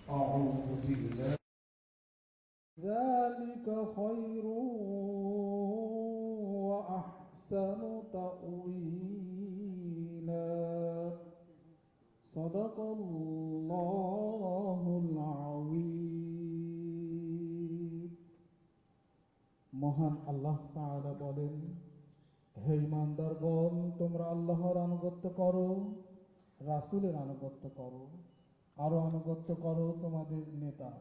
أعوذ بالله ذلك خير وأحسن تأويلا صدق الله العظيم। মহান আল্লাহ তাআলা বলেন, হে ঈমানদারগণ, তোমরা আল্লাহর আনুগত্য করো, রাসূলের আনুগত্য করো, আরো আনুগত্য করো তোমাদের নেতা।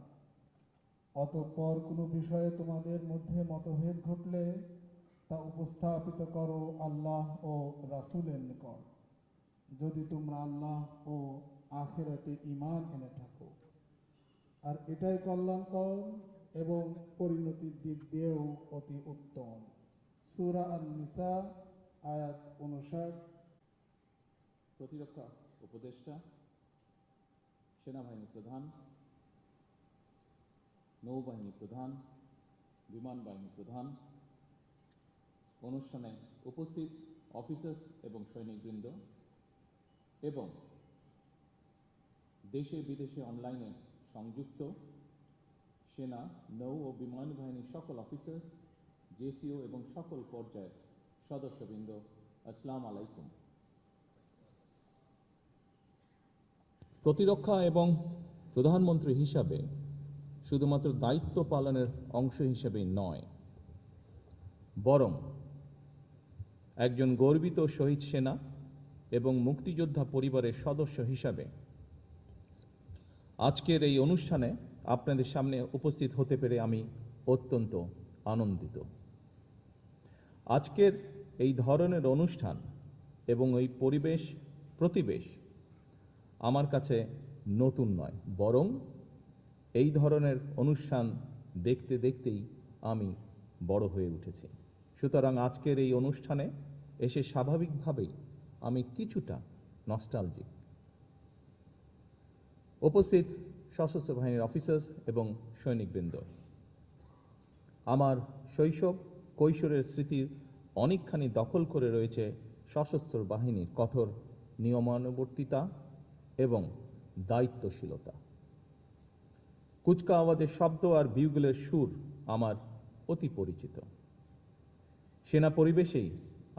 অতঃপর কোনো বিষয়ে তোমাদের মধ্যে মতভেদ ঘটলে তা উপস্থাপিত করো আল্লাহ ও রাসূলের নিকট, যদি তোমরা আল্লাহ ও আখিরাতে ঈমান এনে থাকো, আর এটাই কল্যাণকর এবং পরিণতির দিক দিয়েও অতি উত্তম। সূরা আন-নিসা আয়াত 59। প্রতিরক্ষা উপদেষ্টা, সেনাবাহিনী প্রধান, নৌবাহিনী প্রধান, বিমান বাহিনী প্রধান, অনুষ্ঠানে উপস্থিত অফিসার্স এবং সৈনিকবৃন্দ এবং দেশে বিদেশে অনলাইনে সংযুক্ত সেনা, নৌ ও বিমান বাহিনীর সকল অফিসার্স, জেসিও এবং সকল পর্যায়ের সদস্যবৃন্দ, আসসালামু আলাইকুম। প্রতিরক্ষা এবং প্রধানমন্ত্রী হিসাবে শুধুমাত্র দায়িত্ব পালনের অংশ হিসেবেই নয়, বরং একজন গর্বিত শহীদ সেনা এবং মুক্তিযোদ্ধা পরিবারের সদস্য হিসাবে আজকের এই অনুষ্ঠানে আপনাদের সামনে উপস্থিত হতে পেরে আমি অত্যন্ত আনন্দিত। আজকের এই ধরনের অনুষ্ঠান এবং এই প্রতিবেশ আমার কাছে নতুন নয়, বরং এই ধরনের অনুষ্ঠান দেখতে দেখতেই আমি বড় হয়ে উঠেছি। সুতরাং আজকের এই অনুষ্ঠানে এসে স্বাভাবিকভাবেই আমি কিছুটা নস্টালজিক। উপস্থিত সশস্ত্র বাহিনীর অফিসার্স এবং সৈনিকবৃন্দ, আমার শৈশব কৈশোরের স্মৃতির অনেকখানি দখল করে রয়েছে সশস্ত্র বাহিনীর কঠোর নিয়মানুবর্তিতা এবং দায়িত্বশীলতা। কুচকাওয়াজের শব্দ আর বিউগলের সুর আমার অতি পরিচিত। সেনা পরিবেশেই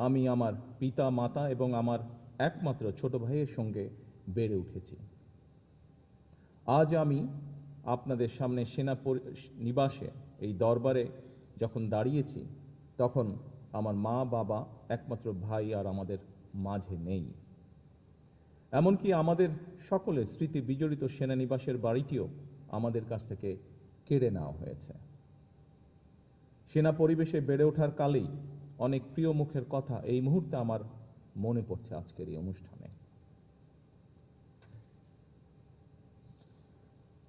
আমি আমার পিতা মাতা এবং আমার একমাত্র ছোট ভাইয়ের সঙ্গে বেড়ে উঠেছি। আজ আমি আপনাদের সামনে সেনা নিবাসে এই দরবারে যখন দাঁড়িয়েছি, তখন আমার মা বাবা, একমাত্র ভাই আর আমাদের মাঝে নেই। এমনকি আমাদের সকলের স্মৃতি বিজড়িত সেনানিবাসের বাড়িটিও আমাদের কাছ থেকে কেড়ে নেওয়া হয়েছে। সেনা পরিবেশে বেড়ে ওঠার কালেই অনেক প্রিয় মুখের কথা এই মুহূর্তে আমার মনে পড়ছে আজকের এই অনুষ্ঠানে।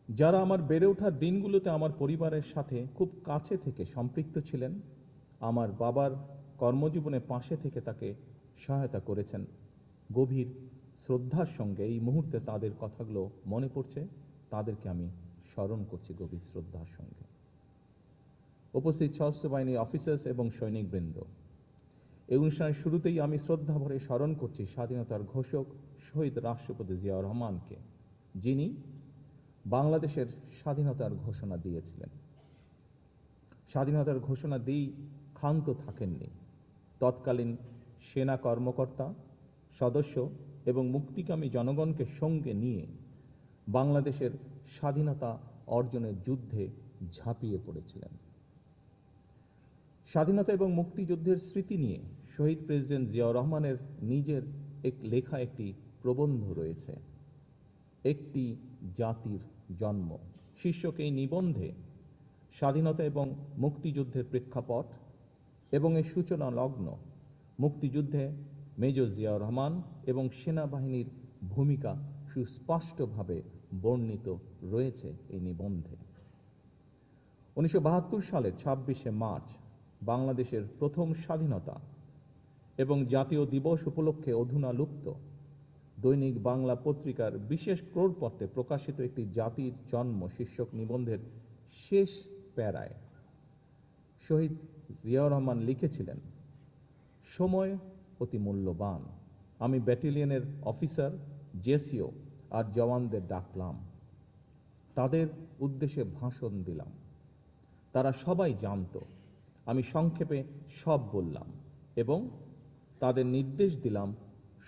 যারা আমার বেড়ে ওঠার দিনগুলোতে আমার পরিবারের সাথে খুব কাছে থেকে সম্পৃক্ত ছিলেন, আমার বাবার কর্মজীবনে পাশে থেকে তাকে সহায়তা করেছেন, গভীর শ্রদ্ধার সঙ্গে এই মুহূর্তে তাদের কথাগুলো মনে পড়ছে, তাদেরকে আমি স্মরণ করছি গভীর শ্রদ্ধার সঙ্গে। উপস্থিত সশস্ত্র বাহিনীর অফিসার্স এবং সৈনিকবৃন্দ, এই অনুষ্ঠানের শুরুতেই আমি শ্রদ্ধা ভরে স্মরণ করছি স্বাধীনতার ঘোষক শহীদ রাষ্ট্রপতি জিয়াউর রহমানকে, যিনি বাংলাদেশের স্বাধীনতার ঘোষণা দিয়েছিলেন। স্বাধীনতার ঘোষণা দিয়েই ক্ষান্ত থাকেননি। তৎকালীন সেনা কর্মকর্তা, সদস্য এবং মুক্তিকামী জনগণকে সঙ্গে নিয়ে বাংলাদেশের স্বাধীনতা অর্জনের যুদ্ধে ঝাঁপিয়ে পড়েছিলেন। স্বাধীনতা এবং মুক্তিযুদ্ধের স্মৃতি নিয়ে শহীদ প্রেসিডেন্ট জিয়াউর রহমানের নিজের লেখা একটি প্রবন্ধ রয়েছে, একটি জাতির জন্ম শীর্ষক এই নিবন্ধে স্বাধীনতা এবং মুক্তিযুদ্ধের প্রেক্ষাপট এবং এর সূচনা লগ্ন, মুক্তিযুদ্ধে মেজর জিয়াউর রহমান এবং সেনাবাহিনীর ভূমিকা সুস্পষ্টভাবে বর্ণিত রয়েছে এই নিবন্ধে। 1972 সালের 26শে মার্চ বাংলাদেশের প্রথম স্বাধীনতা এবং জাতীয় দিবস উপলক্ষে অধুনা লুপ্ত দৈনিক বাংলা পত্রিকার বিশেষ ক্রোড়পত্রে প্রকাশিত একটি জাতির জন্ম শীর্ষক নিবন্ধের শেষ প্যারায় শহীদ জিয়াউর রহমান লিখেছিলেন, সময় অতি মূল্যবান। আমি ব্যাটালিয়নের অফিসার, জেসিও আর জওয়ানদের ডাকলাম। তাদের উদ্দেশ্যে ভাষণ দিলাম। তারা সবাই জানত। আমি সংক্ষেপে সব বললাম এবং তাদের নির্দেশ দিলাম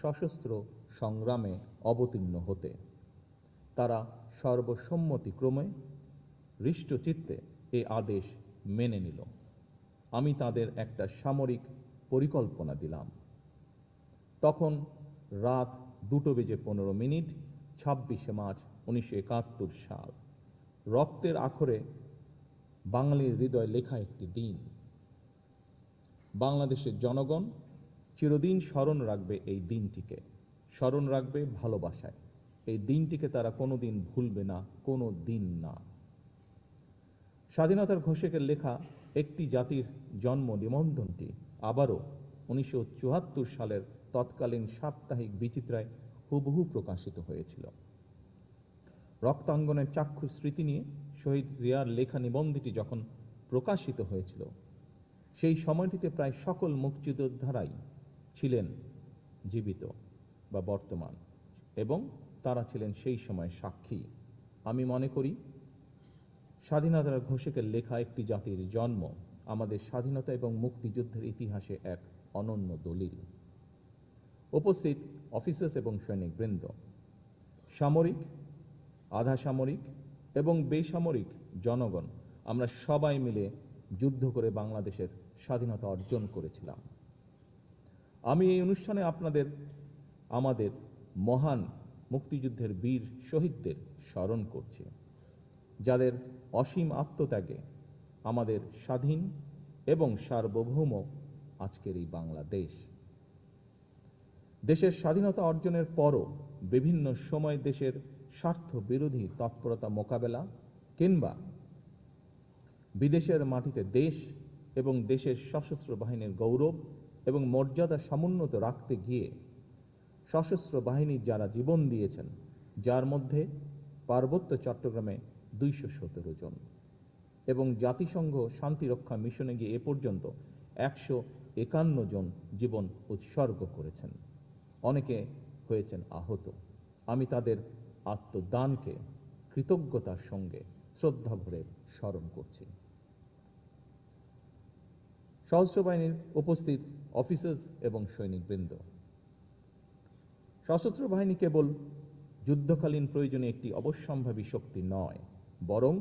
সশস্ত্র সংগ্রামে অবতীর্ণ হতে। তারা সর্বসম্মতিক্রমে হৃষ্টচিত্তে এই আদেশ মেনে নিল। আমি তাদের একটা সামরিক পরিকল্পনা দিলাম। তখন রাত 2:15, 26শে মার্চ 1971 সাল। রক্তের আখরে বাঙালির হৃদয় লেখা একটি দিন। বাংলাদেশের জনগণ চিরদিন স্মরণ রাখবে এই দিনটিকে, স্মরণ রাখবে ভালোবাসায়। এই দিনটিকে তারা কোনোদিন ভুলবে না, কোনো দিন না। স্বাধীনতার ঘোষকের লেখা একটি জাতির জন্ম নিবন্ধনটি আবারও 1974 সালের তৎকালীন সাপ্তাহিক বিচিত্রায় হুবহু প্রকাশিত হয়েছিল। রক্তাঙ্গনের চাক্ষুষ স্মৃতি নিয়ে শহীদ জিয়ার লেখা নিবন্ধটি যখন প্রকাশিত হয়েছিল, সেই সময়টিতে প্রায় সকল মুক্তিযোদ্ধারাই ছিলেন জীবিত বা বর্তমান, এবং তারা ছিলেন সেই সময় সাক্ষী। আমি মনে করি স্বাধীনতার ঘোষকের লেখা একটি জাতির জন্ম আমাদের স্বাধীনতা এবং মুক্তিযুদ্ধের ইতিহাসে এক অনন্য দলিল। উপস্থিত অফিসার্স এবং সৈনিকবৃন্দ, সামরিক, আধা সামরিক এবং বেসামরিক জনগণ, আমরা সবাই মিলে যুদ্ধ করে বাংলাদেশের স্বাধীনতা অর্জন করেছিলাম। আমি এই অনুষ্ঠানে আমাদের মহান মুক্তিযুদ্ধের বীর শহীদদের স্মরণ করছি, যাদের অসীম আত্মত্যাগে আমাদের স্বাধীন এবং সার্বভৌম আজকের এই বাংলাদেশ। দেশের স্বাধীনতা অর্জনের পরও বিভিন্ন সময় দেশের স্বার্থ বিরোধী তৎপরতা মোকাবেলা কিংবা বিদেশের মাটিতে দেশ এবং দেশের সশস্ত্র বাহিনীর গৌরব এবং মর্যাদা সমুন্নত রাখতে গিয়ে সশস্ত্র বাহিনীর যারা জীবন দিয়েছেন, যার মধ্যে পার্বত্য চট্টগ্রামে 217 জন এবং জাতিসংঘ শান্তিরক্ষা মিশনে গিয়ে এ পর্যন্ত 151 জন জীবন উৎসর্গ করেছেন। অনেকে হয়েছেন আহত। আমি তাদের আত্মদানকে কৃতজ্ঞতার সঙ্গে শ্রদ্ধা ভরে স্মরণ করছি। সশস্ত্র বাহিনীর উপস্থিত অফিসার্স এবং সৈনিকবৃন্দ, সশস্ত্র বাহিনী কেবল যুদ্ধকালীন প্রয়োজনে একটি অবশ্যম্ভাবী শক্তি নয়, বরং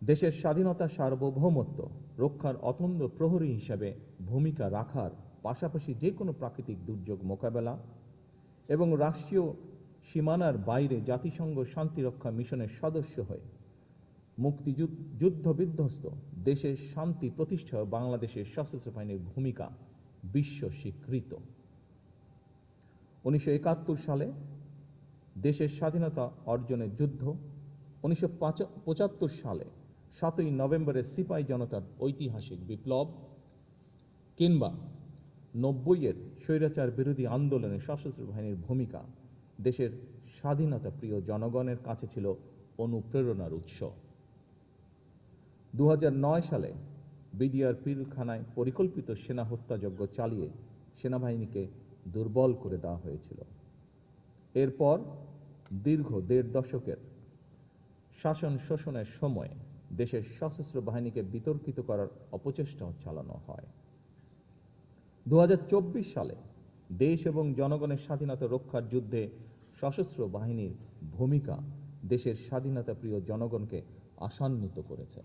দেশের স্বাধীনতা সার্বভৌমত্ব রক্ষার অতন্দ্র প্রহরী হিসাবে ভূমিকা রাখার পাশাপাশি যে কোনো প্রাকৃতিক দুর্যোগ মোকাবেলা এবং রাষ্ট্রীয় সীমানার বাইরে জাতিসংঘ শান্তিরক্ষা মিশনের সদস্য হয়ে যুদ্ধ বিধ্বস্ত দেশের শান্তি প্রতিষ্ঠায় বাংলাদেশের সশস্ত্র বাহিনীর ভূমিকা বিশ্ব স্বীকৃত। 1971 সালে দেশের স্বাধীনতা অর্জনের যুদ্ধ, 1975 সালে 7ই নভেম্বরের সিপাহী জনতার ঐতিহাসিক বিপ্লব কিংবা 90-এর স্বৈরাচার বিরোধী আন্দোলনে সশস্ত্র বাহিনীর ভূমিকা দেশের স্বাধীনতা প্রিয় জনগণের কাছে ছিল অনুপ্রেরণার উৎস। 2009 সালে বিডিআর পিলখানায় পরিকল্পিত সেনা হত্যাযজ্ঞ চালিয়ে সেনাবাহিনীকে দুর্বল করে দেওয়া হয়েছিল। এরপর দীর্ঘ 1.5 দশকের শাসন শোষণের সময় দেশের সশস্ত্র বাহিনীকে বিতর্কিত করার অপচেষ্টাও চালানো হয়। 2024 সালে দেশ এবং জনগণের স্বাধীনতা রক্ষার যুদ্ধে সশস্ত্র বাহিনীর ভূমিকা দেশের স্বাধীনতা প্রিয় জনগণকে আশান্বিত করেছে।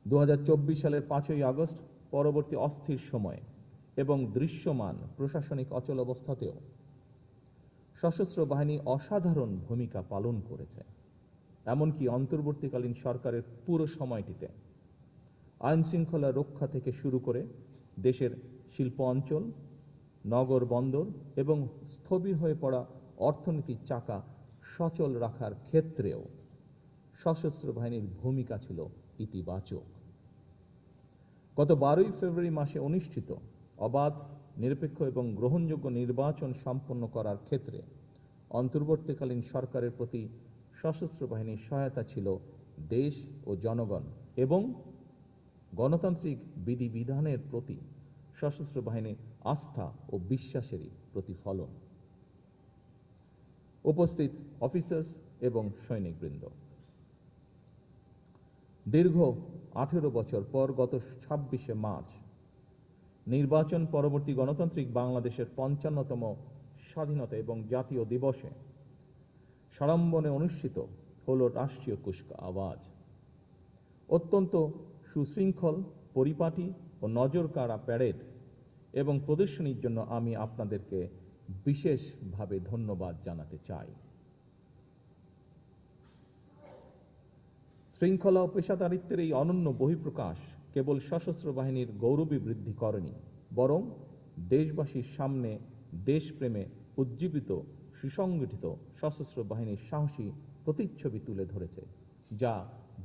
2024 সালের 5ই আগস্ট পরবর্তী অস্থির সময়ে এবং দৃশ্যমান প্রশাসনিক অচলাবস্থাতেও সশস্ত্র বাহিনী অসাধারণ ভূমিকা পালন করেছে। এমনকি অন্তর্বর্তীকালীন সরকারের পুরো সময়টিতে আইন শৃঙ্খলা রক্ষা থেকে শুরু করে দেশের শিল্প অঞ্চল, নগর বন্দর এবং স্থবির হয়ে পড়া অর্থনীতির চাকা সচল রাখার ক্ষেত্রেও সশস্ত্র বাহিনীর ভূমিকা ছিল ইতিবাচক। গত 12ই ফেব্রুয়ারি মাসে অনুষ্ঠিত অবাধ, নিরপেক্ষ এবং গ্রহণযোগ্য নির্বাচন সম্পন্ন করার ক্ষেত্রে অন্তর্বর্তীকালীন সরকারের প্রতি সশস্ত্র বাহিনীর সহায়তা ছিল দেশ ও জনগণ এবং গণতান্ত্রিক বিধিবিধানের প্রতি সশস্ত্র বাহিনীর আস্থা ও বিশ্বাসেরই প্রতিফলন। উপস্থিত অফিসার্স এবং সৈনিকবৃন্দ, দীর্ঘ 18 বছর পর গত 26শে মার্চ নির্বাচন পরবর্তী গণতান্ত্রিক বাংলাদেশের 55তম স্বাধীনতা এবং জাতীয় দিবসে সাড়ম্বরে অনুষ্ঠিত হল রাষ্ট্রীয় কুচকাওয়াজ। অত্যন্ত সুশৃঙ্খল, পরিপাটি ও নজরকাড়া প্যারেড এবং প্রদর্শনীর জন্য আমি আপনাদেরকে বিশেষভাবে ধন্যবাদ জানাতে চাই। শৃঙ্খলা ও পেশাদারিত্বের এই অনন্য বহিঃপ্রকাশ কেবল সশস্ত্র বাহিনীর গৌরবী বৃদ্ধি করেনি, বরং দেশবাসীর সামনে দেশপ্রেমে উজ্জীবিত সুসংগঠিত সশস্ত্র বাহিনীর সাহসী প্রতিচ্ছবি তুলে ধরেছে, যা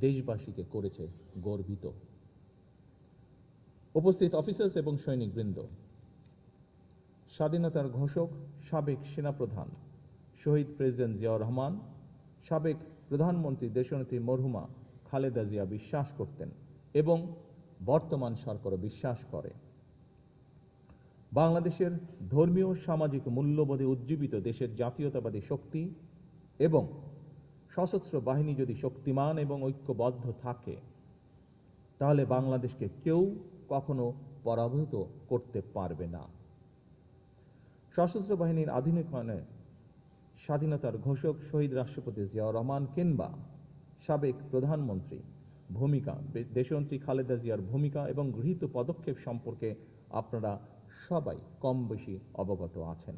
দেশবাসীকে করেছে গর্বিত। উপস্থিত অফিসার্স এবং সৈনিকবৃন্দ, স্বাধীনতার ঘোষক সাবেক সেনাপ্রধান শহীদ প্রেসিডেন্ট জিয়াউর রহমান, সাবেক প্রধানমন্ত্রী দেশনেত্রী মরহুমা খালেদা জিয়া বিশ্বাস করতেন এবং বর্তমান সরকারও বিশ্বাস করে, বাংলাদেশের ধর্মীয় সামাজিক মূল্যবোধে উজ্জীবিত দেশের জাতীয়তাবাদী শক্তি এবং সশস্ত্র বাহিনী যদি শক্তিমান এবং ঐক্যবদ্ধ থাকে, তাহলে বাংলাদেশকে কেউ কখনো পরাভূত করতে পারবে না। সশস্ত্র বাহিনীর আধুনিকায়নে স্বাধীনতার ঘোষক শহীদ রাষ্ট্রপতি জিয়াউর রহমান কিংবা সাবেক প্রধানমন্ত্রী ভূমিকা, দেশনেত্রী খালেদা জিয়ার ভূমিকা এবং গৃহীত পদক্ষেপ সম্পর্কে আপনারা সবাই কম বেশি অবগত আছেন।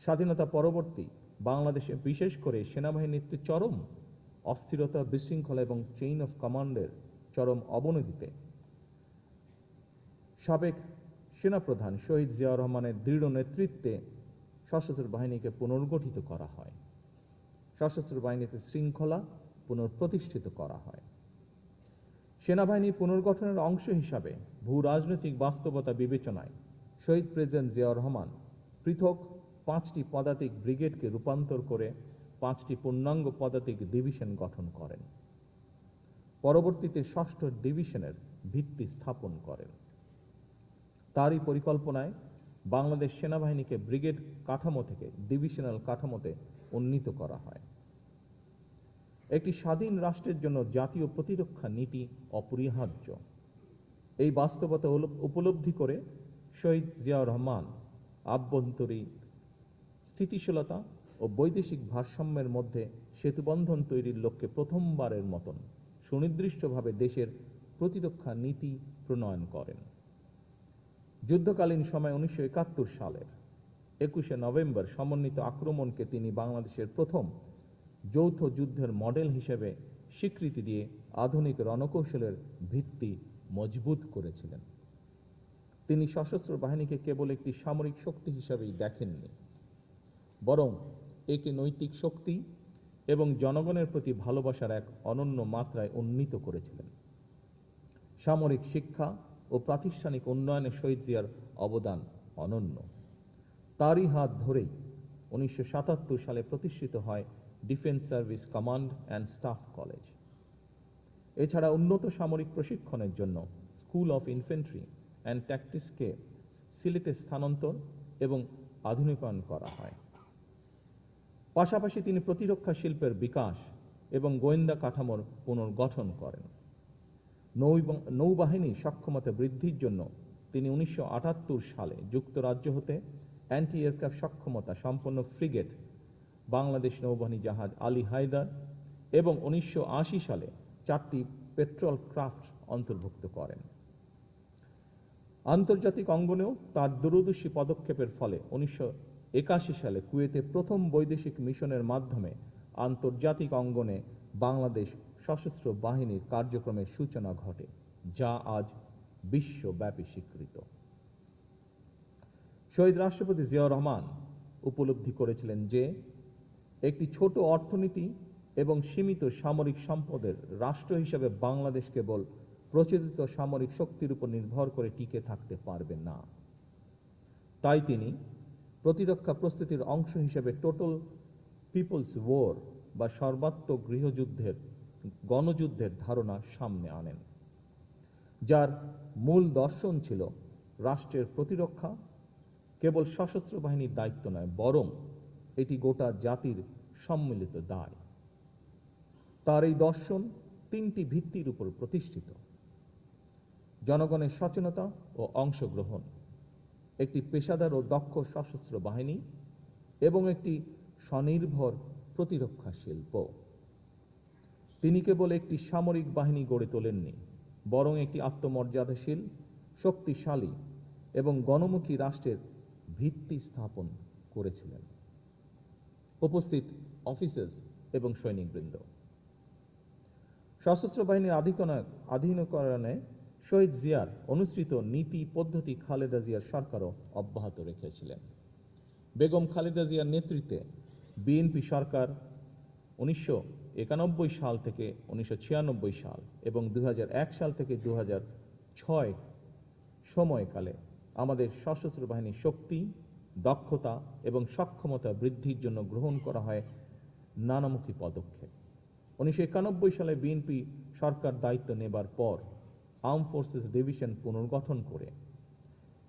স্বাধীনতা পরবর্তী বাংলাদেশে বিশেষ করে সেনাবাহিনীর চরম অস্থিরতা, বিশৃঙ্খলা এবং চেইন অফ কমান্ডের চরম অবনতিতে সাবেক সেনাপ্রধান শহীদ জিয়াউর রহমানের দৃঢ় নেতৃত্বে সশস্ত্র বাহিনীকে পুনর্গঠিত করা হয়, সশস্ত্র বাহিনীতে শৃঙ্খলা পুনঃপ্রতিষ্ঠিত করা হয়। সেনাবাহিনী পুনর্গঠনের অংশ হিসাবে ভূ রাজনৈতিক বাস্তবতা বিবেচনায় শহীদ প্রেসিডেন্ট জিয়াউর রহমান পৃথক 5টি পদাতিক ব্রিগেডকে রূপান্তর করে 5টি পূর্ণাঙ্গ পদাতিক ডিভিশন গঠন করেন। পরবর্তীতে 6ষ্ঠ ডিভিশনের ভিত্তি স্থাপন করেন। তারই পরিকল্পনায় বাংলাদেশ সেনাবাহিনীকে ব্রিগেড কাঠামো থেকে ডিভিশনাল কাঠামোতে উন্নীত করা হয়। একটি স্বাধীন রাষ্ট্রের জন্য জাতীয় প্রতিরক্ষা নীতি অপরিহার্য। এই বাস্তবতা উপলব্ধি করে শহীদ জিয়াউর রহমান আভ্যন্তরীণ স্থিতিশীলতা ও বৈদেশিক ভারসাম্যের মধ্যে সেতুবন্ধন তৈরির লক্ষ্যে প্রথমবারের মতন সুনির্দিষ্টভাবে দেশের প্রতিরক্ষা নীতি প্রণয়ন করেন। যুদ্ধকালীন সময় 1971 সালের 21শে নভেম্বর সমন্বিত আক্রমণকে তিনি বাংলাদেশের প্রথম যৌথ যুদ্ধের মডেল হিসেবে স্বীকৃতি দিয়ে আধুনিক রণকৌশলের ভিত্তি মজবুত করেছিলেন। তিনি সশস্ত্র বাহিনীকে কেবল একটি সামরিক শক্তি হিসেবেই দেখেননি, বরং একে নৈতিক শক্তি এবং জনগণের প্রতি ভালোবাসার এক অনন্য মাত্রায় উন্নীত করেছিলেন। সামরিক শিক্ষা ও প্রাতিষ্ঠানিক উন্নয়নে শহীদ জিয়ার অবদান অনন্য। তারই হাত ধরেই 1977 সালে প্রতিষ্ঠিত হয় defence service command and staff college. এছাড়া উন্নত সামরিক প্রশিক্ষণের জন্য স্কুল অফ ইনফ্যান্ট্রি অ্যান্ড ট্যাকটিক্সকে সিলেটে স্থানান্তর এবং আধুনিকায়ন করা হয়। পাশাপাশি তিনি প্রতিরক্ষা শিল্পের বিকাশ এবং গোয়েন্দা কাঠামোর পুনর্গঠন করেন। নৌবাহিনীর সক্ষমতা বৃদ্ধির জন্য তিনি 1978 সালে যুক্তরাজ্য হতে অ্যান্টি এয়ারক্রাফট সক্ষমতা সম্পন্ন ফ্রিগেট বাংলাদেশ নৌবাহিনী জাহাজ আলী হায়দার এবং 1980 সালে 4টি পেট্রোল ক্রাফট অন্তর্ভুক্ত করেন। আন্তর্জাতিক অঙ্গনেও তার দূরদর্শী পদক্ষেপের ফলে 1981 সালে কুয়েতে প্রথম বৈদেশিক মিশনের মাধ্যমে আন্তর্জাতিক অঙ্গনে বাংলাদেশ সশস্ত্র বাহিনীর কার্যক্রমের সূচনা ঘটে, যা আজ বিশ্বব্যাপী স্বীকৃত। শহীদ রাষ্ট্রপতি জিয়াউর রহমান উপলব্ধি করেছিলেন যে একটি ছোট অর্থনীতি এবং সীমিত সামরিক সম্পদের রাষ্ট্র হিসেবে বাংলাদেশ কেবল প্রচলিত সামরিক শক্তির উপর নির্ভর করে টিকে থাকতে পারবে না। তাই তিনি প্রতিরক্ষা প্রস্তুতির অংশ হিসেবে টোটাল পিপলস ওয়ার বা সর্বাত্মক গণযুদ্ধের ধারণা সামনে আনেন, যার মূল দর্শন ছিল রাষ্ট্রের প্রতিরক্ষা কেবল সশস্ত্র বাহিনীর দায়িত্ব নয়, বরং এটি গোটা জাতির সম্মিলিত দায়। তার এই দর্শন তিনটি ভিত্তির উপর প্রতিষ্ঠিত: জনগণের সচেতনতা ও অংশগ্রহণ, একটি পেশাদার ও দক্ষ সশস্ত্র বাহিনী এবং একটি স্বনির্ভর প্রতিরক্ষা শিল্প। তিনি কেবল একটি সামরিক বাহিনী গড়ে তোলেননি, বরং একটি আত্মমর্যাদাশীল, শক্তিশালী এবং গণমুখী রাষ্ট্রের ভিত্তি স্থাপন করেছিলেন। উপস্থিত অফিসার্স এবং সৈনিকবৃন্দ, সশস্ত্র বাহিনীর আধুনিকরণে শহীদ জিয়ার অনুসৃত নীতি পদ্ধতি খালেদা জিয়ার সরকারও অব্যাহত রেখেছিলেন। বেগম খালেদা জিয়ার নেতৃত্বে বিএনপি সরকার 1991 সাল থেকে 1996 সাল এবং 2001 সাল থেকে 2006 সময়কালে আমাদের সশস্ত্র বাহিনীর শক্তি, দক্ষতা এবং সক্ষমতা বৃদ্ধির জন্য গ্রহণ করা হয় নানামুখী পদক্ষেপ। 1991 সালে বিএনপি সরকার দায়িত্ব নেবার পর আর্ম ফোর্সেস ডিভিশন পুনর্গঠন করে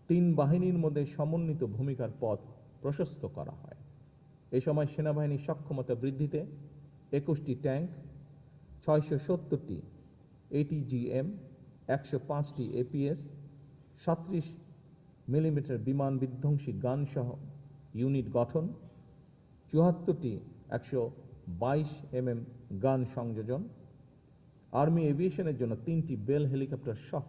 3 বাহিনীর মধ্যে সমন্বিত ভূমিকার পথ প্রশস্ত করা হয়। এই সময় সেনাবাহিনীর সক্ষমতা বৃদ্ধিতে 21টি ট্যাঙ্ক, 670টি ATGM, 105টি APS, 37 মিলিমিটার বিমান বিধ্বংসী গান সহ ইউনিট গঠন, 74টি 122 mm গান সংযোজন, আর্মি এভিয়েশনের জন্য 3টি বেল হেলিকপ্টার সহ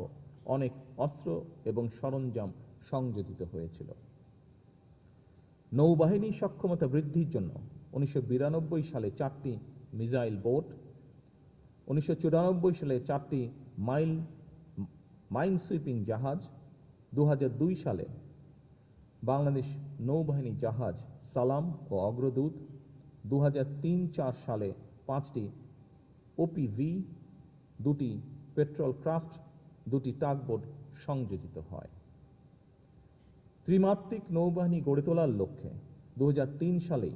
অনেক অস্ত্র এবং সরঞ্জাম সংযোজিত হয়েছিল। নৌবাহিনীর সক্ষমতা বৃদ্ধির জন্য 1992 সালে 4টি মিসাইল বোট, 1994 সালে 4টি মাইন সুইপিং জাহাজ, 2002 সালে বাংলাদেশ নৌবাহিনী জাহাজ সালাম ও অগ্রদূত, 2003-4 সালে 5টি OPV, 2টি পেট্রোল ক্রাফট, 2টি টাগবোট সংযোজিত হয়। ত্রিমাত্রিক নৌবাহিনী গড়ে তোলার লক্ষ্যে 2003 সালেই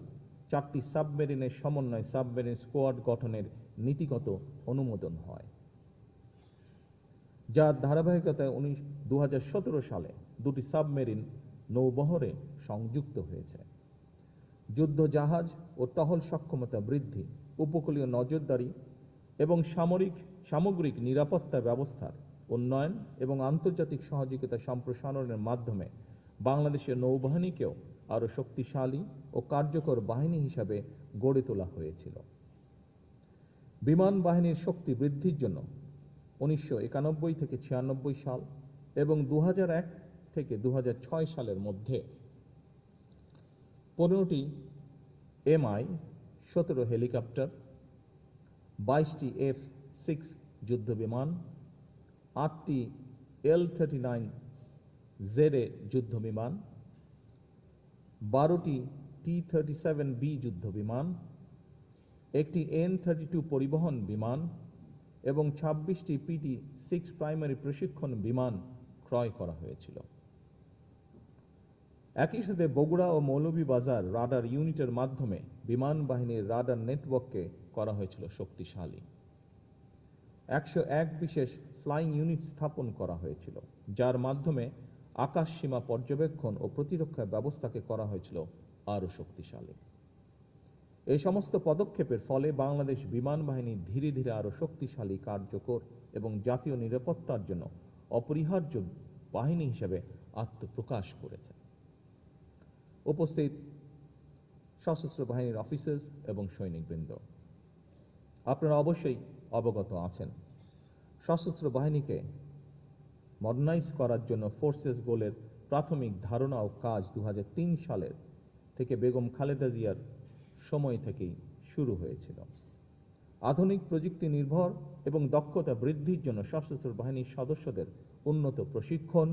4টি সাবমেরিনের সমন্বয় সাবমেরিন স্কোয়াড গঠনের নীতিগত অনুমোদন হয়, যার ধারাবাহিকতায় 2017 সালে 2টি সাবমেরিন নৌবহরে সংযুক্ত হয়েছে। যুদ্ধ জাহাজ ও টহল সক্ষমতা বৃদ্ধি, উপকূলীয় নজরদারি এবং সামগ্রিক নিরাপত্তা ব্যবস্থার উন্নয়ন এবং আন্তর্জাতিক সহযোগিতা সম্প্রসারণের মাধ্যমে বাংলাদেশের নৌবাহিনীকেও আরও শক্তিশালী ও কার্যকর বাহিনী হিসাবে গড়ে তোলা হয়েছিল। বিমান বাহিনীর শক্তি বৃদ্ধির জন্য 1991 থেকে 96 সাল এবং 2001 থেকে 2006 সালের মধ্যে 15টি Mi-17 হেলিকপ্টার, 22টি F-6 যুদ্ধ বিমান, 8টি L-39ZA যুদ্ধ বিমান, 12টি T-37B যুদ্ধ বিমান, একটি N-32 পরিবহন বিমান এবং 26টি PT-6 প্রাইমারি প্রশিক্ষণ বিমান ক্রয় করা হয়েছিল। একই সাথে বগুড়া ও মৌলভীবাজার রাডার ইউনিটের মাধ্যমে বিমান বাহিনীর রাডার নেটওয়ার্ককে করা হয়েছিল শক্তিশালী। 101 বিশেষ ফ্লাইং ইউনিট স্থাপন করা হয়েছিল, যার মাধ্যমে আকাশ সীমা পর্যবেক্ষণ ও প্রতিরক্ষা ব্যবস্থাকে করা হয়েছিল আরও শক্তিশালী। এই সমস্ত পদক্ষেপের ফলে বাংলাদেশ বিমান বাহিনী ধীরে ধীরে আরও শক্তিশালী, কার্যকর এবং জাতীয় নিরাপত্তার জন্য অপরিহার্য বাহিনী হিসেবে আত্মপ্রকাশ করেছে। উপস্থিত সশস্ত্র বাহিনীর অফিসার্স এবং সৈনিকবৃন্দ, আপনারা অবশ্যই অবগত আছেন সশস্ত্র বাহিনীকে মডার্নাইজ করার জন্য ফোর্সেস গোলের প্রাথমিক ধারণা ও কাজ 2003 সালের থেকে বেগম খালেদা জিয়ার সময় থেকেই শুরু হয়েছিল। আধুনিক প্রযুক্তি নির্ভর এবং দক্ষতা বৃদ্ধির জন্য সশস্ত্র বাহিনীর সদস্যদের উন্নত প্রশিক্ষণ,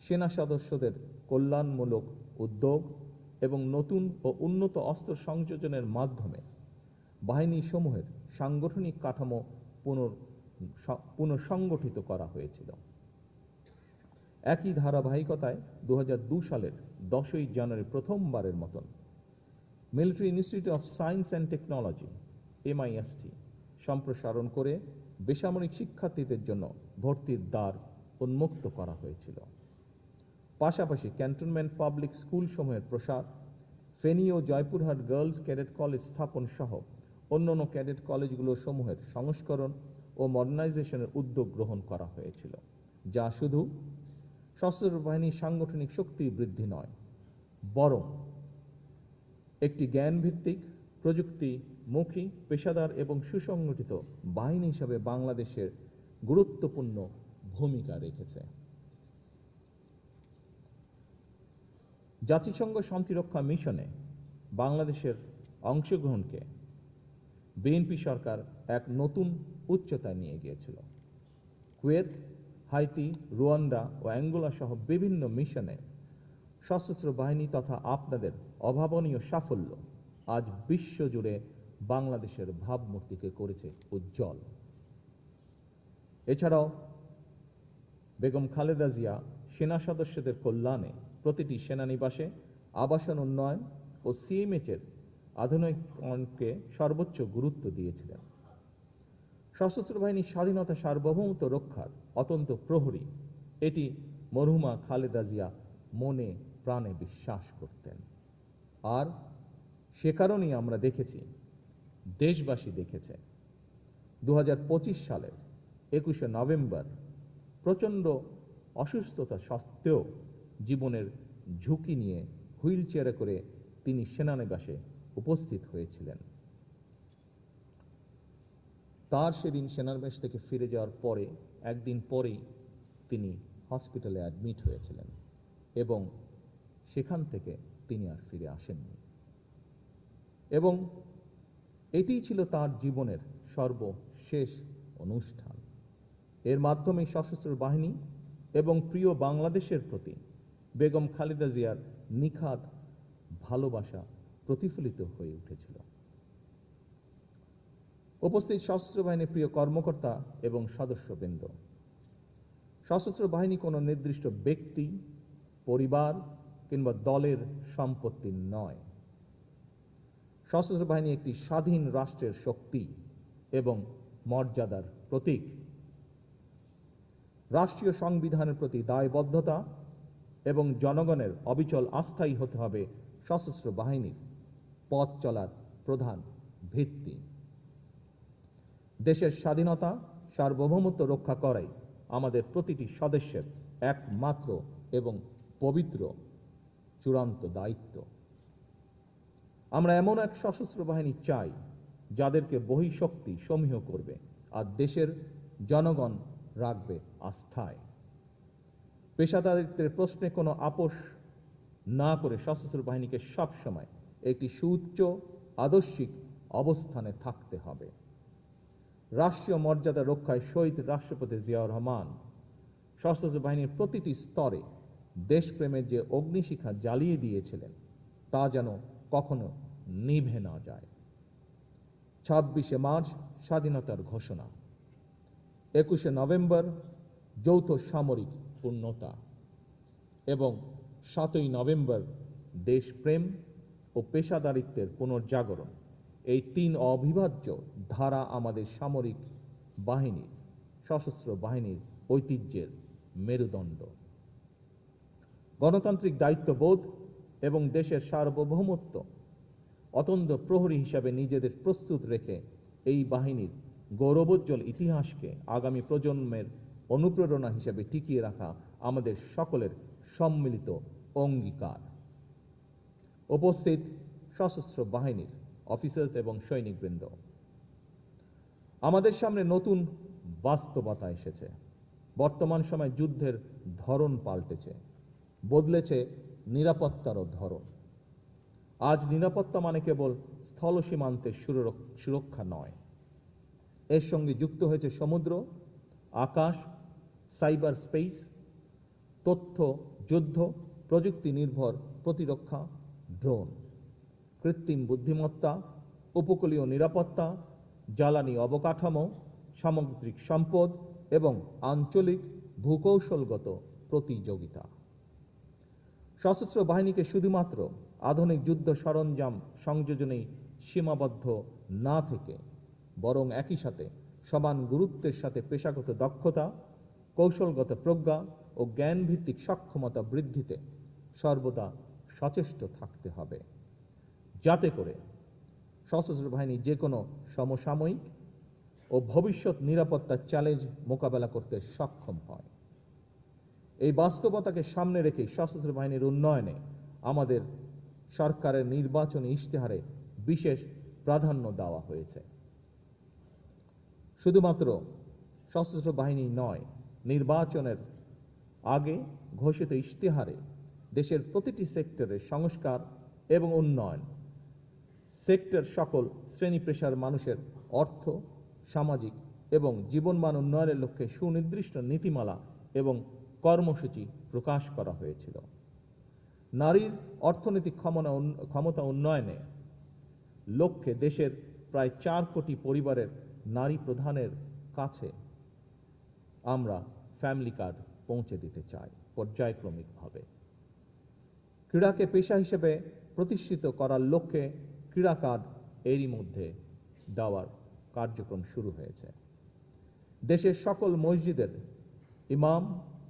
সেনা সদস্যদের কল্যাণমূলক উদ্যোগ এবং নতুন ও উন্নত অস্ত্র সংযোজনের মাধ্যমে বাহিনী সমূহের সাংগঠনিক কাঠামো পুনঃসংগঠিত করা হয়েছিল। একই ধারাবাহিকতায় 2002 সালের 10ই জানুয়ারি প্রথমবারের মতন military institute of science and technology MIST সম্প্রসারণ করে বেসামরিক শিক্ষার্থীদের জন্য ভর্তির দ্বার উন্মুক্ত করা হয়েছিল। পাশাপাশি ক্যান্টনমেন্ট পাবলিক স্কুল সমূহের প্রসার, ফেনী ও জয়পুরহাট গার্লস ক্যাডেট কলেজ স্থাপন সহ অন্যান্য ক্যাডেট কলেজগুলো সমূহের সংস্করণ ও মডার্নাইজেশনের উদ্যোগ গ্রহণ করা হয়েছিল, যা শুধু সশস্ত্র বাহিনীর সাংগঠনিক শক্তি বৃদ্ধি নয়, বরং একটি জ্ঞানভিত্তিক, প্রযুক্তিমুখী, পেশাদার এবং সুসংগঠিত বাহিনী হিসাবে বাংলাদেশের গুরুত্বপূর্ণ ভূমিকা রেখেছে। জাতিসংঘ শান্তিরক্ষা মিশনে বাংলাদেশের অংশগ্রহণকে বিএনপি সরকার এক নতুন উচ্চতায় নিয়ে গিয়েছিল। কুয়েত, হাইতি, রুয়ান্ডা ও অ্যাঙ্গোলা সহ বিভিন্ন মিশনে সশস্ত্র বাহিনী তথা আপনাদের অভাবনীয় সাফল্য আজ বিশ্বজুড়ে বাংলাদেশের ভাবমূর্তিকে করেছে উজ্জ্বল। এছাড়াও বেগম খালেদা জিয়া সেনা সদস্যদের কল্যাণে প্রতিটি সেনানিবাসে আবাসন উন্নয়ন ও সিএমএইচের আধুনিকরণকে সর্বোচ্চ গুরুত্ব দিয়েছিলেন। সশস্ত্র বাহিনীর স্বাধীনতা সার্বভৌমত্ব রক্ষার অত্যন্ত প্রহরী এটি মরহুমা খালেদা জিয়া মনে প্রাণে বিশ্বাস করতেন। আর সে কারণেই আমরা দেখেছি, দেশবাসী দেখেছে, 2025 সালের 21শে নভেম্বর প্রচণ্ড অসুস্থতা সত্ত্বেও জীবনের ঝুঁকি নিয়ে হুইল চেয়ারে করে তিনি সেনানিবাসে উপস্থিত হয়েছিলেন। তার সেদিন সেনানিবাস থেকে ফিরে যাওয়ার পরে একদিন পরেই তিনি হসপিটালে অ্যাডমিট হয়েছিলেন এবং সেখান থেকে তিনি আর ফিরে আসেননি। এবং এটিই ছিল তার জীবনের সর্বশেষ অনুষ্ঠান। এর মাধ্যমে সশস্ত্র বাহিনী এবং প্রিয় বাংলাদেশের প্রতি বেগম খালেদা জিয়ার নিখাদ ভালোবাসা প্রতিফলিত হয়ে উঠেছিল। উপস্থিত সশস্ত্র বাহিনীর প্রিয় কর্মকর্তা এবং সদস্যবৃন্দ, সশস্ত্র বাহিনী কোনো নির্দিষ্ট ব্যক্তি, পরিবার কিংবা দলের সম্পত্তি নয়। সশস্ত্র বাহিনী একটি স্বাধীন রাষ্ট্রের শক্তি এবং মর্যাদার প্রতীক। রাষ্ট্রীয় সংবিধানের প্রতি দায়বদ্ধতা এবং জনগণের অবিচল আস্থাই হতে হবে সশস্ত্র বাহিনীর পথ চলার প্রধান ভিত্তি। দেশের স্বাধীনতা সার্বভৌমত্ব রক্ষা করাই আমাদের প্রতিটি সদস্যের একমাত্র এবং পবিত্র চূড়ান্ত দায়িত্ব। আমরা এমন এক সশস্ত্র বাহিনী চাই যাদেরকে বহিঃশক্তি সমীহ করবে আর দেশের জনগণ রাখবে আস্থায়। পেশাদারিত্বের প্রশ্নে কোনো আপোষ না করে সশস্ত্র বাহিনীকে সবসময় একটি সুউচ্চ আদর্শিক অবস্থানে থাকতে হবে। রাষ্ট্রীয় মর্যাদা রক্ষায় শহীদ রাষ্ট্রপতি জিয়াউর রহমান সশস্ত্র বাহিনীর প্রতিটি স্তরে দেশপ্রেমের যে অগ্নিশিখা জ্বালিয়ে দিয়েছিলেন তা যেন কখনো নিভে না যায়। 26শে মার্চ স্বাধীনতার ঘোষণা, 21শে নভেম্বর যৌথ সামরিক পূর্ণতা এবং 7ই নভেম্বর দেশপ্রেম ও পেশাদারিত্বের পুনর্জাগরণ, এই তিন অবিভাজ্য ধারা আমাদের সামরিক বাহিনীর, সশস্ত্র বাহিনীর ঐতিহ্যের মেরুদণ্ড। গণতান্ত্রিক দায়িত্ববোধ এবং দেশের সার্বভৌমত্ব অত্যন্ত প্রহরী হিসাবে নিজেদের প্রস্তুত রেখে এই বাহিনীর গৌরবোজ্জ্বল ইতিহাসকে আগামী প্রজন্মের অনুপ্রেরণা হিসেবে টিকিয়ে রাখা আমাদের সকলের সম্মিলিত অঙ্গীকার। উপস্থিত সশস্ত্র বাহিনীর অফিসার্স এবং সৈনিকবৃন্দ, আমাদের সামনে নতুন বাস্তবতা এসেছে। বর্তমান সময় যুদ্ধের ধরন পাল্টেছে, বদলেছে নিরাপত্তারও ধরন। আজ নিরাপত্তা মানে কেবল স্থল সীমান্তের সুরক্ষা নয়, এর সঙ্গে যুক্ত হয়েছে সমুদ্র, আকাশ, সাইবার স্পেস, তথ্য যুদ্ধ, প্রযুক্তি নির্ভর প্রতিরক্ষা, ড্রোন, কৃত্রিম বুদ্ধিমত্তা, উপকূলীয় নিরাপত্তা, জ্বালানি অবকাঠামো, সামুদ্রিক সম্পদ এবং আঞ্চলিক ভূকৌশলগত প্রতিযোগিতা। সশস্ত্র বাহিনীকে শুধুমাত্র আধুনিক যুদ্ধ সরঞ্জাম সংযোজনেই সীমাবদ্ধ না থেকে বরং একই সাথে সমান গুরুত্বের সাথে পেশাগত দক্ষতা, কৌশলগত প্রজ্ঞা ও জ্ঞানভিত্তিক সক্ষমতা বৃদ্ধিতে সর্বদা সচেষ্ট থাকতে হবে। যাতে করে সশস্ত্র বাহিনী যে কোনো সমসাময়িক ও ভবিষ্যৎ নিরাপত্তার চ্যালেঞ্জ মোকাবেলা করতে সক্ষম হয়। এই বাস্তবতাকে সামনে রেখে সশস্ত্র বাহিনীর উন্নয়নে আমাদের সরকারের নির্বাচনী ইশতেহারে বিশেষ প্রাধান্য দেওয়া হয়েছে। শুধুমাত্র সশস্ত্র বাহিনী নয়, নির্বাচনের আগে ঘোষিত ইশতেহারে দেশের প্রতিটি সেক্টরের সংস্কার এবং উন্নয়ন, সেক্টর সকল শ্রেণী পেশার মানুষের অর্থ, সামাজিক এবং জীবনমান উন্নয়নের লক্ষ্যে সুনির্দিষ্ট নীতিমালা এবং কর্মসূচি প্রকাশ করা হয়েছিল। নারীর অর্থনৈতিক ক্ষমতা উন্নয়নে লক্ষ্যে দেশের প্রায় 4 কোটি পরিবারের নারী প্রধানের কাছে আমরা ফ্যামিলি কার্ড পৌঁছে দিতে চাই পর্যায়ক্রমিকভাবে। ক্রীড়াকে পেশা হিসেবে প্রতিষ্ঠিত করার লক্ষ্যে ক্রীড়া কার্ড এরই মধ্যে দেওয়ার কার্যক্রম শুরু হয়েছে। দেশের সকল মসজিদের ইমাম,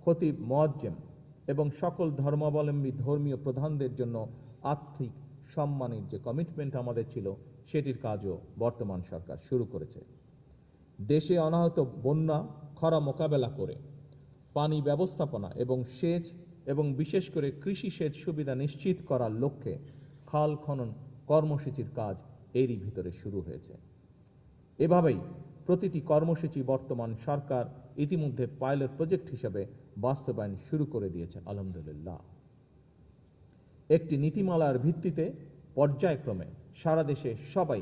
খতিব, মুয়াজ্জিম এবং সকল ধর্মাবলম্বী ধর্মীয় প্রধানদের জন্য আর্থিক সম্মানের যে কমিটমেন্ট আমাদের ছিল, সেটির কাজও বর্তমান সরকার শুরু করেছে। দেশে অনাহত বন্যা, খরা মোকাবেলা করে পানি ব্যবস্থাপনা এবং সেচ এবং বিশেষ করে কৃষি সেচ সুবিধা নিশ্চিত করার লক্ষ্যে খাল খনন কর্মসূচির কাজ এরই ভিতরে শুরু হয়েছে। এভাবেই প্রতিটি কর্মসূচি বর্তমান সরকার ইতিমধ্যে পাইলট প্রজেক্ট হিসেবে বাস্তবায়ন শুরু করে দিয়েছে আলহামদুলিল্লাহ। একটি নীতিমালার ভিত্তিতে পর্যায়ক্রমে সারা দেশে সবাই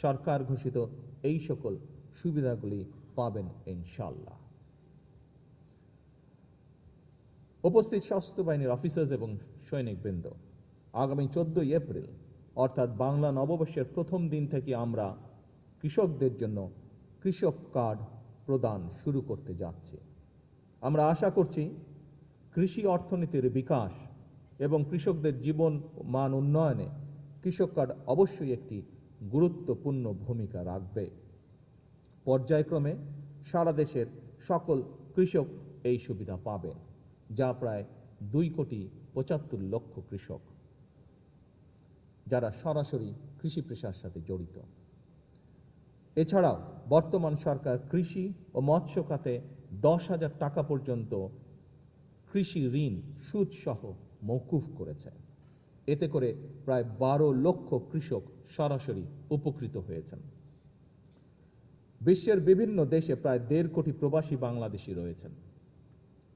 সরকার ঘোষিত এই সকল সুবিধাগুলি পাবেন ইনশাআল্লাহ। উপস্থিত সশস্ত্র বাহিনীর অফিসার্স এবং সৈনিকবৃন্দ, আগামী 14 এপ্রিল অর্থাৎ বাংলা নববর্ষের প্রথম দিন থেকে আমরা কৃষকদের জন্য কৃষক কার্ড প্রদান শুরু করতে যাচ্ছি। আমরা আশা করছি কৃষি অর্থনীতির বিকাশ এবং কৃষকদের জীবন মান উন্নয়নে কৃষক কার্ড অবশ্যই একটি গুরুত্বপূর্ণ ভূমিকা রাখবে। পর্যায়ক্রমে সারা দেশের সকল কৃষক এই সুবিধা পাবেন, যা প্রায় 2,75,00,000 কৃষক, যারা সরাসরি কৃষি পেশার সাথে জড়িত। এছাড়াও বর্তমান সরকার কৃষি ও মৎস্য খাতে 10,000 টাকা পর্যন্ত কৃষি ঋণ সুদ সহ মওকুফ করেছে। এতে করে প্রায় 12 লক্ষ কৃষক সরাসরি উপকৃত হয়েছেন। বিশ্বের বিভিন্ন দেশে প্রায় 1.5 কোটি প্রবাসী বাংলাদেশী রয়েছেন।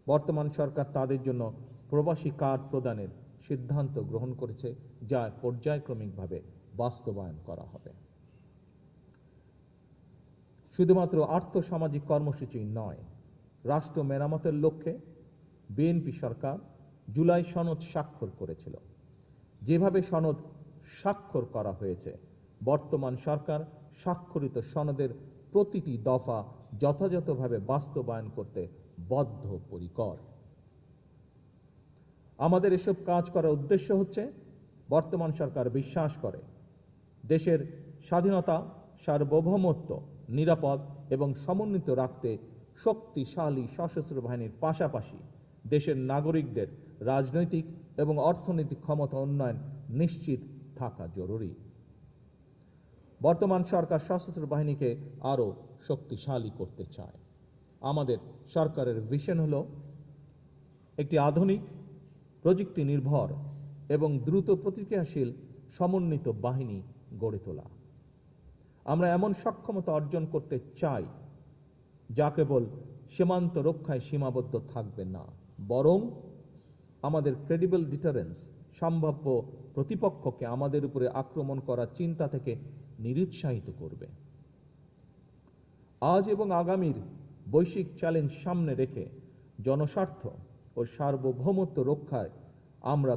বর্তমান সরকার তাদের জন্য প্রবাসী কার্ড প্রদানের সিদ্ধান্ত গ্রহণ করেছে, যা পর্যায়ক্রমিকভাবে বাস্তবায়ন করা হবে। শুধুমাত্র আর্থসামাজিক কর্মসূচি নয়, রাষ্ট্র মেরামতের লক্ষ্যে বিএনপি সরকার জুলাই সনদ স্বাক্ষর করেছিল। যেভাবে সনদ স্বাক্ষর করা হয়েছে, বর্তমান সরকার স্বাক্ষরিত সনদের প্রতিটি দফা যথাযথভাবে বাস্তবায়ন করতে বদ্ধপরিকর। আমাদের এসব কাজ করার উদ্দেশ্য হচ্ছে, বর্তমান সরকার বিশ্বাস করে দেশের স্বাধীনতা, সার্বভৌমত্ব নিরাপদ এবং সমন্বিত রাখতে শক্তিশালী সশস্ত্র বাহিনীর পাশাপাশি দেশের নাগরিকদের রাজনৈতিক এবং অর্থনৈতিক ক্ষমতা উন্নয়ন নিশ্চিত থাকা জরুরি। বর্তমান সরকার সশস্ত্র বাহিনীকে আরও শক্তিশালী করতে চায়। আমাদের সরকারের ভিশন হল একটি আধুনিক, প্রযুক্তি নির্ভর এবং দ্রুত প্রতিক্রিয়াশীল সমন্বিত বাহিনী গড়ে তোলা। আমরা এমন সক্ষমতা অর্জন করতে চাই যা কেবল সীমান্ত রক্ষায় সীমাবদ্ধ থাকবে না, বরং আমাদের ক্রেডিবল ডিটারেন্স সম্ভাব্য প্রতিপক্ষকে আমাদের উপরে আক্রমণ করার চিন্তা থেকে নিরুৎসাহিত করবে। আজ এবং আগামীর বৈশ্বিক চ্যালেঞ্জ সামনে রেখে জনস্বার্থ ও সার্বভৌমত্ব রক্ষায় আমরা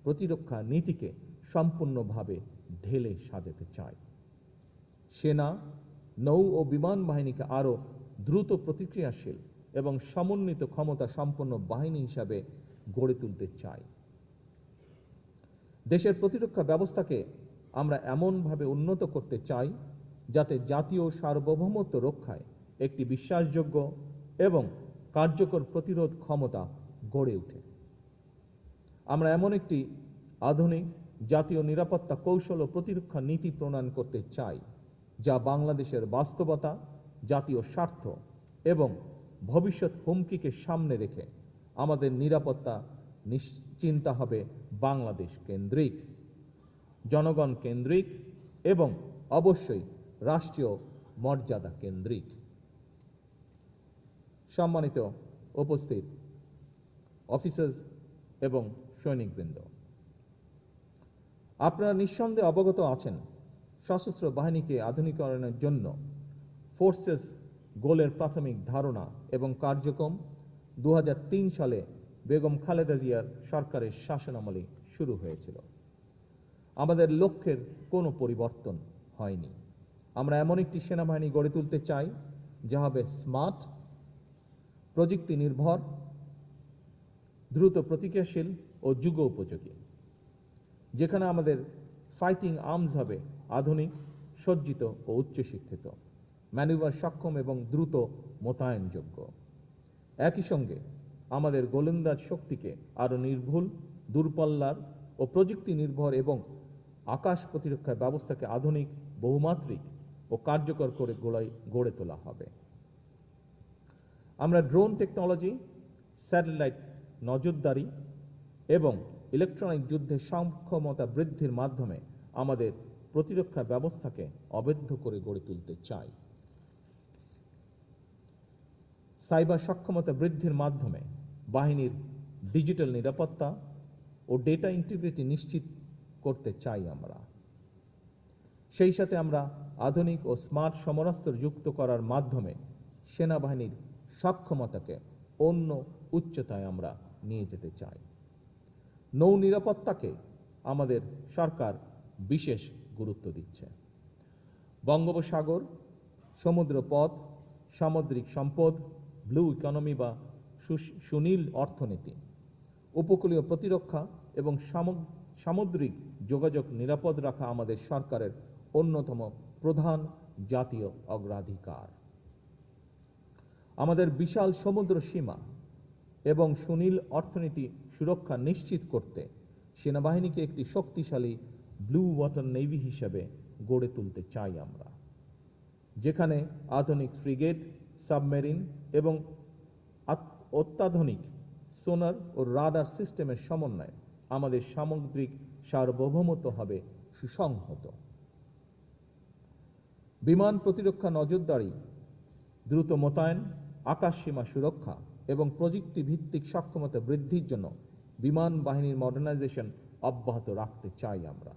প্রতিরক্ষা নীতিকে সম্পূর্ণভাবে ঢেলে সাজাতে চাই। সেনা, নৌ ও বিমান বাহিনীকে আরও দ্রুত প্রতিক্রিয়াশীল এবং সমন্বিত ক্ষমতা সম্পন্ন বাহিনী হিসাবে গড়ে তুলতে চাই। দেশের প্রতিরক্ষা ব্যবস্থাকে আমরা এমনভাবে উন্নত করতে চাই যাতে জাতীয় সার্বভৌমত্ব রক্ষায় একটি বিশ্বাসযোগ্য এবং কার্যকর প্রতিরোধ ক্ষমতা গড়ে ওঠে। আমরা এমন একটি আধুনিক, জাতীয় নিরাপত্তা কৌশল ও প্রতিরক্ষা নীতি প্রণয়ন করতে চাই, যা বাংলাদেশের বাস্তবতা, জাতীয় স্বার্থ এবং ভবিষ্যৎ হুমকিকে সামনে রেখে আমাদের নিরাপত্তা নিশ্চিন্তা হবে বাংলাদেশ কেন্দ্রিক, জনগণ কেন্দ্রিক এবং অবশ্যই রাষ্ট্রীয় মর্যাদা কেন্দ্রিক। সম্মানিত উপস্থিত অফিসার্স এবং সৈনিকবৃন্দ, আপনারা নিঃসন্দেহে অবগত আছেন সশস্ত্র বাহিনীকে আধুনিকরণের জন্য ফোর্সেস গোলের প্রাথমিক ধারণা এবং কার্যক্রম 2003 সালে বেগম খালেদা জিয়ার সরকারের শাসনামলে শুরু হয়েছিল। আমাদের লক্ষ্যের কোনো পরিবর্তন হয়নি। আমরা এমন একটি সেনাবাহিনী গড়ে তুলতে চাই যা হবে স্মার্ট, প্রযুক্তি নির্ভর, দ্রুত প্রতিক্রিয়াশীল ও যুগ উপযোগী, যেখানে আমাদের ফাইটিং আর্মস হবে আধুনিক, সজ্জিত ও উচ্চশিক্ষিত, ম্যানুভার সক্ষম এবং দ্রুত মোতায়েনযোগ্য। একই সঙ্গে আমাদের গোলন্দাজ শক্তিকে আরও নির্ভুল, দূরপাল্লার ও প্রযুক্তি নির্ভর এবং আকাশ প্রতিরক্ষা ব্যবস্থাকে আধুনিক, বহুমাত্রিক ও কার্যকর করে গড়ে তোলা হবে। আমরা ড্রোন টেকনোলজি, স্যাটেলাইট নজরদারি এবং ইলেকট্রনিক যুদ্ধের সক্ষমতা বৃদ্ধির মাধ্যমে আমাদের প্রতিরক্ষা ব্যবস্থাকে অবেধ্য করে গড়ে তুলতে চাই। সাইবার সক্ষমতা বৃদ্ধির মাধ্যমে বাহিনীর ডিজিটাল নিরাপত্তা ও ডেটা ইন্টিগ্রিটি নিশ্চিত করতে চাই আমরা। সেই সাথে আমরা আধুনিক ও স্মার্ট সমরাস্ত্র যুক্ত করার মাধ্যমে সেনাবাহিনীর সক্ষমতাকে অন্য উচ্চতায় আমরা নিয়ে যেতে চাই। নৌ নিরাপত্তাকে আমাদের সরকার বিশেষ গুরুত্ব দিচ্ছে। বঙ্গোপসাগর, সমুদ্রপথ, সামুদ্রিক সম্পদ, ব্লু ইকোনমি বা সুনীল অর্থনীতি, উপকূলীয় প্রতিরক্ষা এবং সামুদ্রিক যোগাযোগ নিরাপদ রাখা আমাদের সরকারের অন্যতম প্রধান জাতীয় অগ্রাধিকার। আমাদের বিশাল সমুদ্র সীমা এবং সুনীল অর্থনীতি সুরক্ষা নিশ্চিত করতে সেনাবাহিনীকে একটি শক্তিশালী ব্লু ওয়াটার নেভি হিসেবে গড়ে তুলতে চাই আমরা, যেখানে আধুনিক ফ্রিগেট, সাবমেরিন এবং অত্যাধুনিক সোনার ও রাডার সিস্টেমের সমন্বয়ে আমাদের সামুদ্রিক সার্বভৌমত্ব হবে সুসংহত। বিমান প্রতিরক্ষা নজরদারি, দ্রুত মোতায়েন, আকাশ সীমা সুরক্ষা এবং প্রযুক্তি ভিত্তিক সক্ষমতা বৃদ্ধির জন্য বিমান বাহিনীর মডার্নাইজেশন অব্যাহত রাখতে চাই আমরা।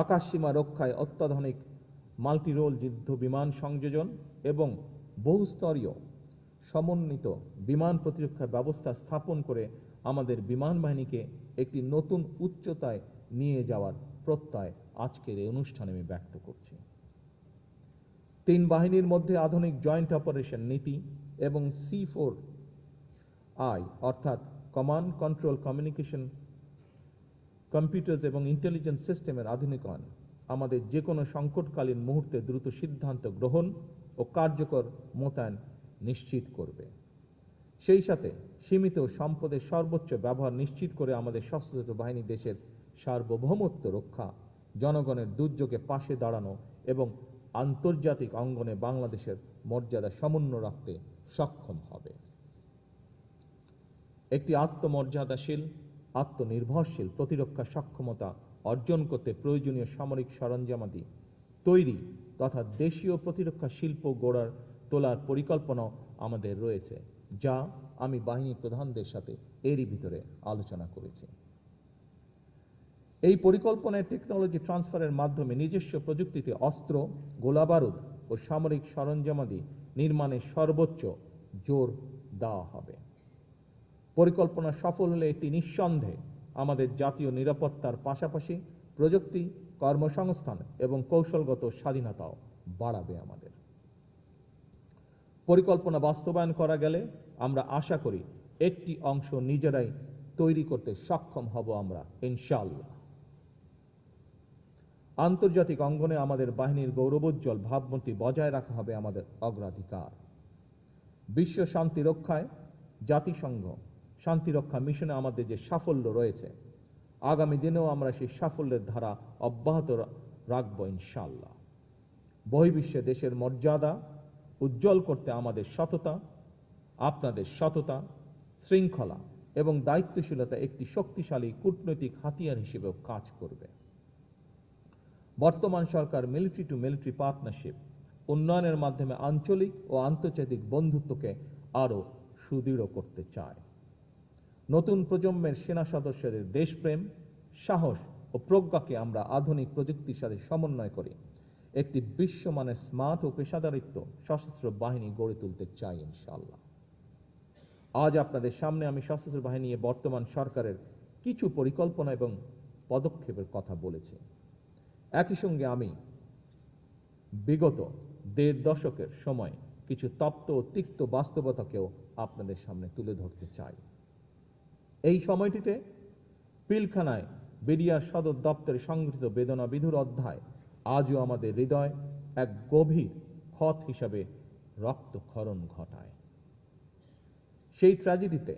আকাশ সীমা রক্ষায় অত্যাধুনিক মাল্টিরোল যুদ্ধ বিমান সংযোজন এবং বহুস্তরীয় সমন্বিত বিমান প্রতিরক্ষা ব্যবস্থা স্থাপন করে আমাদের বিমান বাহিনীকে একটি নতুন উচ্চতায় নিয়ে যাওয়ার প্রত্যয় আজকের এই অনুষ্ঠানে আমি ব্যক্ত করছি। 3 বাহিনীর মধ্যে আধুনিক জয়েন্ট অপারেশন নীতি এবং C4I অর্থাৎ কমান্ড, কন্ট্রোল, কমিউনিকেশন, কম্পিউটার্স এবং ইন্টেলিজেন্স সিস্টেমের আধুনিকায়ন আমাদের যে কোনো সংকটকালীন মুহূর্তে দ্রুত সিদ্ধান্ত গ্রহণ ও কার্যকর মোতায়েন নিশ্চিত করবে। সেই সাথে সীমিত সম্পদের সর্বোচ্চ ব্যবহার নিশ্চিত করে আমাদের সশস্ত্র বাহিনী দেশের সার্বভৌমত্ব রক্ষা, জনগণের দুর্যোগে পাশে দাঁড়ানো এবং আন্তর্জাতিক অঙ্গনে বাংলাদেশের মর্যাদা সমুন্নত রাখতে সক্ষম হবে। একটি আত্মমর্যাদাশীল, আত্মনির্ভরশীল প্রতিরক্ষা সক্ষমতা অর্জন করতে প্রয়োজনীয় সামরিক সরঞ্জামাদি তৈরি তথা দেশীয় প্রতিরক্ষা শিল্প গড়ার তোলার পরিকল্পনা আমাদের রয়েছে, যা আমি বাহিনী প্রধানদের সাথে এরই ভিতরে আলোচনা করেছি। এই পরিকল্পনায় টেকনোলজি ট্রান্সফারের মাধ্যমে নিজস্ব প্রযুক্তিতে অস্ত্র, গোলাবারুদ ও সামরিক সরঞ্জামাদি নির্মাণে সর্বোচ্চ জোর দেওয়া হবে। পরিকল্পনা সফল হলে এটি নিঃসন্দেহে আমাদের জাতীয় নিরাপত্তার পাশাপাশি প্রযুক্তি, কর্মসংস্থান এবং কৌশলগত স্বাধীনতাও বাড়াবে আমাদের। পরিকল্পনা বাস্তবায়ন করা গেলে আমরা আশা করি একটি অংশ নিজেরাই তৈরি করতে সক্ষম হব আমরা ইনশাআল্লাহ। আন্তর্জাতিক অঙ্গনে আমাদের বাহিনীর গৌরবোজ্জ্বল ভাবমূর্তি বজায় রাখা হবে আমাদের অগ্রাধিকার। বিশ্ব শান্তি রক্ষায় জাতিসংঘ শান্তিরক্ষা মিশনে আমাদের যে সাফল্য রয়েছে, আগামী দিনেও আমরা সেই সাফল্যের ধারা অব্যাহত রাখবো ইনশাআল্লাহ। বহির্বিশ্বে দেশের মর্যাদা উজ্জ্বল করতে আমাদের সততা, আপনাদের সততা, শৃঙ্খলা এবং দায়িত্বশীলতা একটি শক্তিশালী কূটনৈতিক হাতিয়ার হিসেবেও কাজ করবে। বর্তমান সরকার মিলিটারি টু মিলিটারি পার্টনারশিপ উন্নয়নের মাধ্যমে আঞ্চলিক ও আন্তর্জাতিক বন্ধুত্বকে আরও সুদৃঢ় করতে চায়। নতুন প্রজন্মের সেনা সদস্যদের দেশপ্রেম, সাহস ও প্রজ্ঞাকে আমরা আধুনিক প্রযুক্তির সাথে সমন্বয় করে একটি বিশ্বমানের স্মার্ট ও পেশাদারিত্ব সশস্ত্র বাহিনী গড়ে তুলতে চাই ইনশাআল্লাহ। আজ আপনাদের সামনে আমি সশস্ত্র বাহিনী নিয়ে বর্তমান সরকারের কিছু পরিকল্পনা এবং পদক্ষেপের কথা বলেছি। একই সঙ্গে আমি বিগত ১.৫ দশকের সময় কিছু তপ্ত ও তিক্ত বাস্তবতাকেও আপনাদের সামনে তুলে ধরতে চাই। এই সময়টিতে পিলখানায় বিডিআর সদর দপ্তরে সংগঠিত বেদনা বিধুর অধ্যায় আজও আমাদের হৃদয় এক গভীর ক্ষত হিসাবে রক্তক্ষরণ ঘটায়। সেই ট্র্যাজেডিতে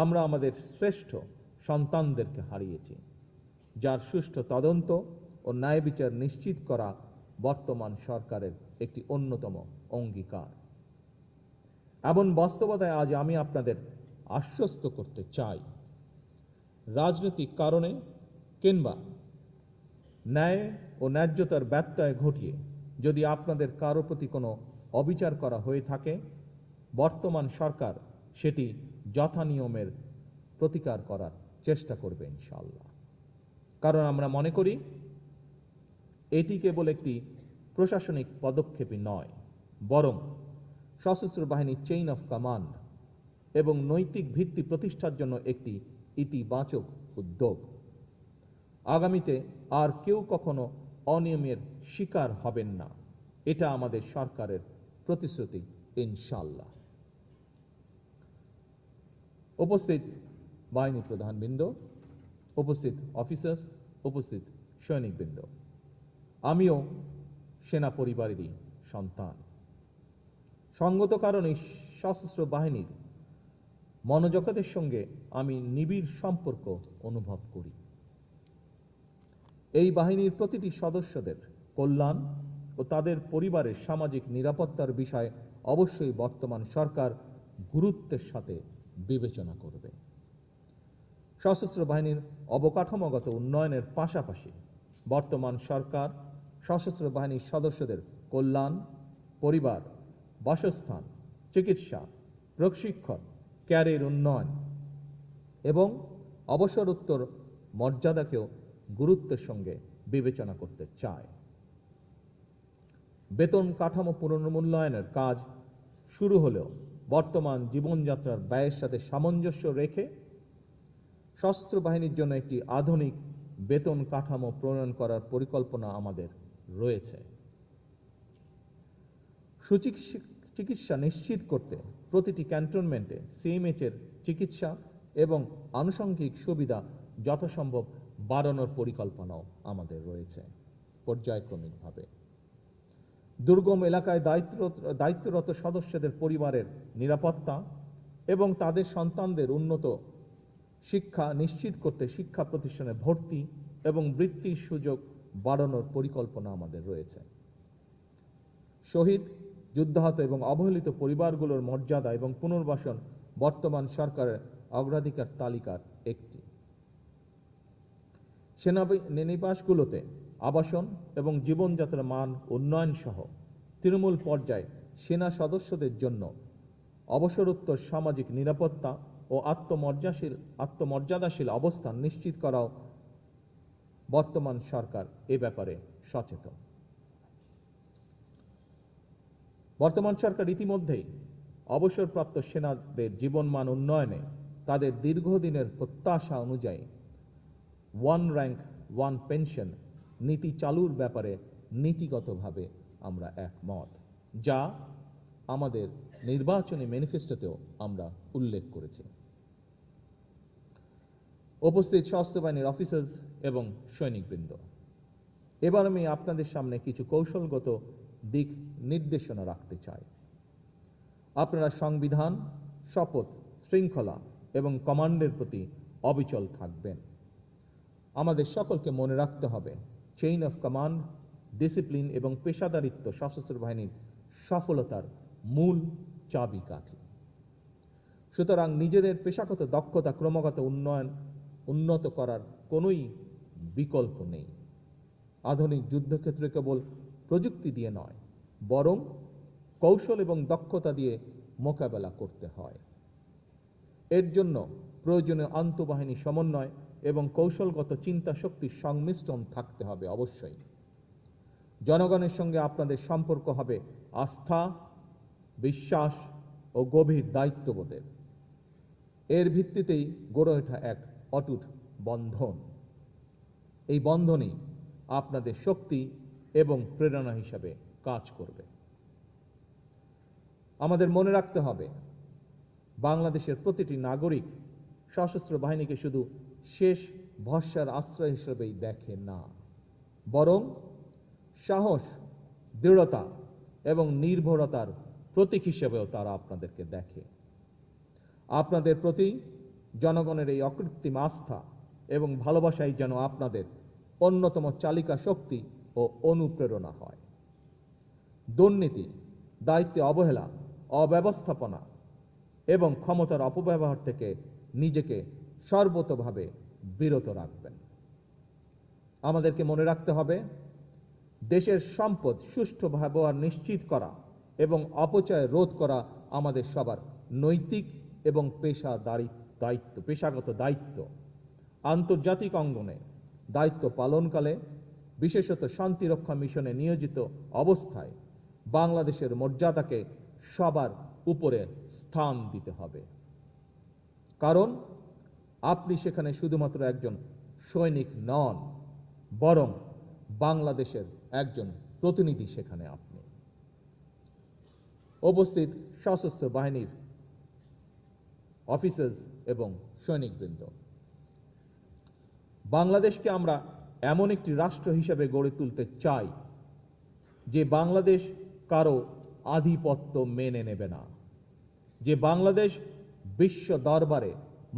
আমরা আমাদের শ্রেষ্ঠ সন্তানদেরকে হারিয়েছি, যার সুষ্ঠু তদন্ত ও ন্যায় বিচার নিশ্চিত করা বর্তমান সরকারের একটি অন্যতম অঙ্গীকার। এমন বাস্তবতায় আজ আমি আপনাদের আশ্বস্ত করতে চাই, রাজনৈতিক কারণে কিংবা ন্যায় ও ন্যায্যতার ব্যত্যয় ঘটিয়ে যদি আপনাদের কারো প্রতি কোনো অবিচার করা হয়ে থাকে, বর্তমান সরকার সেটি যথানিয়মের প্রতিকার করার চেষ্টা করবে ইনশাআল্লাহ। কারণ আমরা মনে করি এটি কেবল একটি প্রশাসনিক পদক্ষেপই নয়, বরং সশস্ত্র বাহিনীর চেইন অফ কমান্ড এবং নৈতিক ভিত্তি প্রতিষ্ঠার জন্য একটি ইতিবাচক উদ্যোগ। আগামীতে আর কেউ কখনো অনিয়মের শিকার হবেন না, এটা আমাদের সরকারের প্রতিশ্রুতি ইনশাআল্লাহ। উপস্থিত বাহিনী প্রধানবৃন্দ, উপস্থিত অফিসার্স, উপস্থিত সৈনিকবৃন্দ, আমিও সেনা পরিবারেরই সন্তান। সঙ্গত কারণে সশস্ত্র বাহিনীর মনোজগতের সঙ্গে আমি নিবিড় সম্পর্ক অনুভব করি। এই বাহিনীর প্রতিটি সদস্যদের কল্যাণ ও তাদের পরিবারের সামাজিক নিরাপত্তার বিষয়ে অবশ্যই বর্তমান সরকার গুরুত্বের সাথে বিবেচনা করবে। সশস্ত্র বাহিনীর অবকাঠামোগত উন্নয়নের পাশাপাশি বর্তমান সরকার সশস্ত্র বাহিনীর সদস্যদের কল্যাণ, পরিবার, বাসস্থান, চিকিৎসা, প্রশিক্ষণ, ক্যারিয়ার উন্নয়ন এবং অবসরোত্তর মর্যাদাকেও গুরুত্বের সঙ্গে বিবেচনা করতে চায়। বেতন কাঠামো পুনর্মূল্যায়নের কাজ শুরু হলেও বর্তমান জীবনযাত্রার ব্যয়ের সাথে সামঞ্জস্য রেখে সশস্ত্র বাহিনীর জন্য একটি আধুনিক বেতন কাঠামো প্রণয়ন করার পরিকল্পনা আমাদের রয়েছে। চিকিৎসা নিশ্চিত করতে প্রতিটি ক্যান্টনমেন্টে সিএমএইচ-এর চিকিৎসা এবং আনুষঙ্গিক সুবিধা যথাসম্ভব বাড়ানোর পরিকল্পনাও আমাদের রয়েছে পর্যায়ক্রমিকভাবে। দুর্গম এলাকায় দায়িত্বরত সদস্যদের পরিবারের নিরাপত্তা এবং তাদের সন্তানদের উন্নত শিক্ষা নিশ্চিত করতে শিক্ষা প্রতিষ্ঠানে ভর্তি এবং বৃত্তির সুযোগ বাড়ানোর পরিকল্পনা আমাদের রয়েছে। শহীদ, যুদ্ধাহত এবং অবহেলিত পরিবারগুলোর মর্যাদা এবং পুনর্বাসন বর্তমান সরকারের অগ্রাধিকার তালিকার একটি। সেনানিবাসগুলোতে আবাসন এবং জীবনযাত্রার মান উন্নয়ন সহ তৃণমূল পর্যায়ে সেনা সদস্যদের জন্য অবসরোত্তর সামাজিক নিরাপত্তা ও আত্মমর্যাদাশীল অবস্থান নিশ্চিত করাও বর্তমান সরকার এ ব্যাপারে সচেতন। বর্তমান সরকার ইতিমধ্যেই অবসরপ্রাপ্ত সেনাদের জীবনমান উন্নয়নে তাদের দীর্ঘদিনের প্রত্যাশা অনুযায়ী ওয়ান র্যাঙ্ক ওয়ান পেনশন নীতি চালুর ব্যাপারে নীতিগতভাবে আমরা একমত, যা আমাদের নির্বাচনী ম্যানিফেস্টোতেও আমরা উল্লেখ করেছি। উপস্থিত সশস্ত্র বাহিনীর অফিসার্স এবং সৈনিকবৃন্দ, এবার আমি আপনাদের সামনে কিছু কৌশলগত দিক নির্দেশনা রাখতে চাই। আপনারা সংবিধান, শপথ, শৃঙ্খলা এবং কমান্ডের প্রতি অবিচল থাকবেন। আমাদের সকলকে মনে রাখতে হবে চেইন অফ কমান্ড, ডিসিপ্লিন এবং পেশাদারিত্ব সশস্ত্র বাহিনীর সফলতার মূল চাবিকাঠি। সুতরাং নিজেদের পেশাগত দক্ষতা ক্রমাগত উন্নত করার কোনোই বিকল্প নেই। আধুনিক যুদ্ধক্ষেত্রে কেবল প্রযুক্তি দিয়ে নয়, বরং কৌশল এবং দক্ষতা দিয়ে মোকাবেলা করতে হয়। এর জন্য প্রয়োজনীয় আন্তঃবাহিনী সমন্বয় এবং কৌশলগত চিন্তা শক্তির সংমিশ্রণ থাকতে হবে অবশ্যই। জনগণের সঙ্গে আপনাদের সম্পর্ক হবে আস্থা, বিশ্বাস ও গভীর দায়িত্ববোধের। এর ভিত্তিতেই গড়ে ওঠা এক অটুট বন্ধন। এই বন্ধনই আপনাদের শক্তি এবং প্রেরণা হিসাবে কাজ করবে। আমাদের মনে রাখতে হবে, বাংলাদেশের প্রতিটি নাগরিক সশস্ত্র বাহিনীকে শুধু শেষ ভরসার আশ্রয় হিসেবেই দেখে না, বরং সাহস, দৃঢ়তা এবং নির্ভরতার প্রতীক হিসেবেও তারা আপনাদেরকে দেখে। আপনাদের প্রতি জনগণের এই অকৃত্রিম আস্থা এবং ভালোবাসাই যেন আপনাদের অন্যতম চালিকা শক্তি ও অনুপ্রেরণা হয়। দুর্নীতি, দায়িত্বে অবহেলা, অব্যবস্থাপনা এবং ক্ষমতার অপব্যবহার থেকে নিজেকে সর্বতোভাবে বিরত রাখবেন। আমাদেরকে মনে রাখতে হবে, দেশের সম্পদ সুষ্ঠু ব্যবহার নিশ্চিত করা এবং অপচয় রোধ করা আমাদের সবার নৈতিক এবং পেশাগত দায়িত্ব। আন্তর্জাতিক অঙ্গনে দায়িত্ব পালনকালে, বিশেষত শান্তিরক্ষা মিশনে নিয়োজিত অবস্থায় বাংলাদেশের মর্যাদাকে সবার উপরে স্থান দিতে হবে। কারণ আপনি সেখানে শুধুমাত্র একজন সৈনিক নন, বরং বাংলাদেশের একজন প্রতিনিধি। সেখানে আপনি উপস্থিত সশস্ত্র বাহিনীর অফিসার্স এবং সৈনিকবৃন্দ, বাংলাদেশকে আমরা এমন একটি রাষ্ট্র হিসেবে গড়ে তুলতে চাই যে বাংলাদেশ কারো আধিপত্য মেনে নেবে না, যে বাংলাদেশ বিশ্ব দরবারে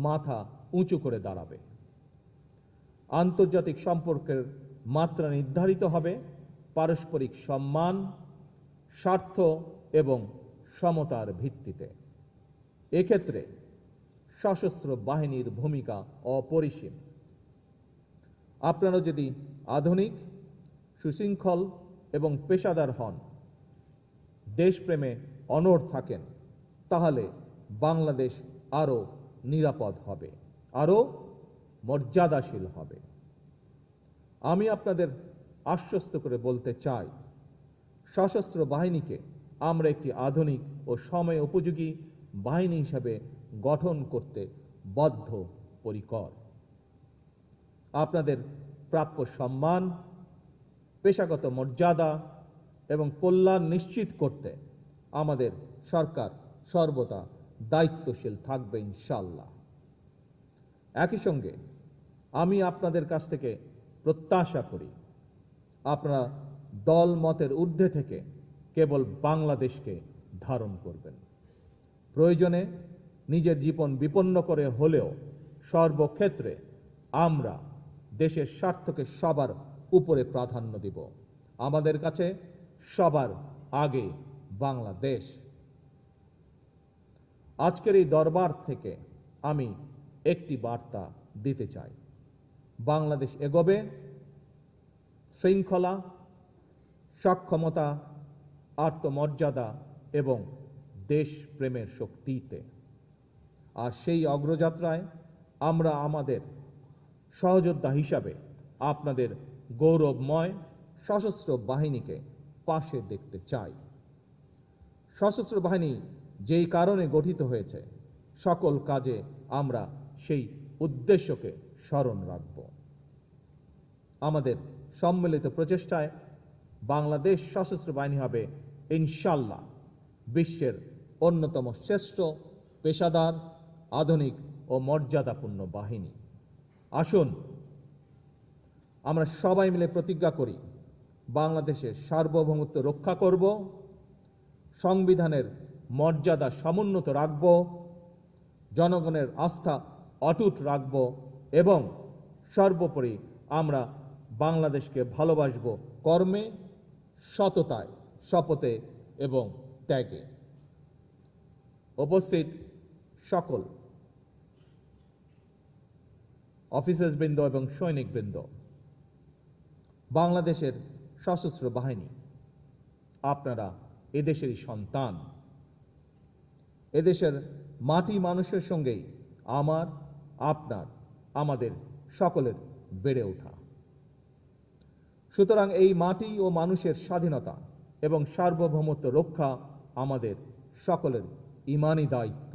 মাথা উঁচু করে দাঁড়াবে। আন্তর্জাতিক সম্পর্কের মাত্রা নির্ধারিত হবে পারস্পরিক সম্মান, স্বার্থ এবং সমতার ভিত্তিতে। এক্ষেত্রে সশস্ত্র বাহিনীর ভূমিকা অপরিসীম। আপনারা যদি আধুনিক, সুশৃঙ্খল এবং পেশাদার হন, দেশপ্রেমে অনড় থাকেন, তাহলে বাংলাদেশ আরও নিরাপদ হবে, আরও মর্যাদাশীল হবে। আমি আপনাদের আশ্বস্ত করে বলতে চাই, সশস্ত্র বাহিনীকে আমরা একটি আধুনিক ও সময় উপযোগী বাহিনী হিসাবে গঠন করতে বদ্ধপরিকর। আপনাদের প্রাপ্য সম্মান, পেশাগত মর্যাদা এবং কল্যাণ নিশ্চিত করতে আমাদের সরকার সর্বদা দায়িত্বশীল থাকবে ইনশাআল্লাহ। একই সঙ্গে আমি আপনাদের কাছ থেকে প্রত্যাশা করি, আপনারা দল মতের ঊর্ধ্বে থেকে কেবল বাংলাদেশকে ধারণ করবেন। প্রয়োজনে নিজের জীবন বিপন্ন করে হলেও সর্বক্ষেত্রে আমরা দেশের স্বার্থকে সবার উপরে প্রাধান্য দিব। আমাদের কাছে সবার আগে বাংলাদেশ। আজকের এই দরবার থেকে আমি একটি বার্তা দিতে চাই, বাংলাদেশ এগোবে শৃঙ্খলা, সক্ষমতা, আত্মমর্যাদা এবং দেশপ্রেমের শক্তিতে। আর সেই অগ্রযাত্রায় আমরা আমাদের সহযোদ্ধা হিসাবে আপনাদের গৌরবময় সশস্ত্র বাহিনীকে পাশে দেখতে চাই। সশস্ত্র বাহিনী যেই কারণে গঠিত হয়েছে, সকল কাজে আমরা সেই উদ্দেশ্যকে স্মরণ রাখব। আমাদের সম্মিলিত প্রচেষ্টায় বাংলাদেশ সশস্ত্র বাহিনী হবে ইনশাআল্লাহ বিশ্বের অন্যতম শ্রেষ্ঠ, পেশাদার, আধুনিক ও মর্যাদাপূর্ণ বাহিনী। আসুন আমরা সবাই মিলে প্রতিজ্ঞা করি, বাংলাদেশের সার্বভৌমত্ব রক্ষা করব, সংবিধানের মর্যাদা সমুন্নত রাখব, জনগণের আস্থা অটুট রাখব এবং সর্বোপরি আমরা বাংলাদেশকে ভালোবাসব কর্মে, সততায়, শপথে এবং ত্যাগে। উপস্থিত সকল অফিসার্সবৃন্দ এবং সৈনিকবৃন্দ, বাংলাদেশের সশস্ত্র বাহিনী, আপনারা এদেশেরই সন্তান। এদেশের মাটি মানুষের সঙ্গেই আমার, আপনার, আমাদের সকলের বেড়ে ওঠা। সুতরাং এই মাটি ও মানুষের স্বাধীনতা এবং সার্বভৌমত্ব রক্ষা আমাদের সকলের ঈমানি দায়িত্ব।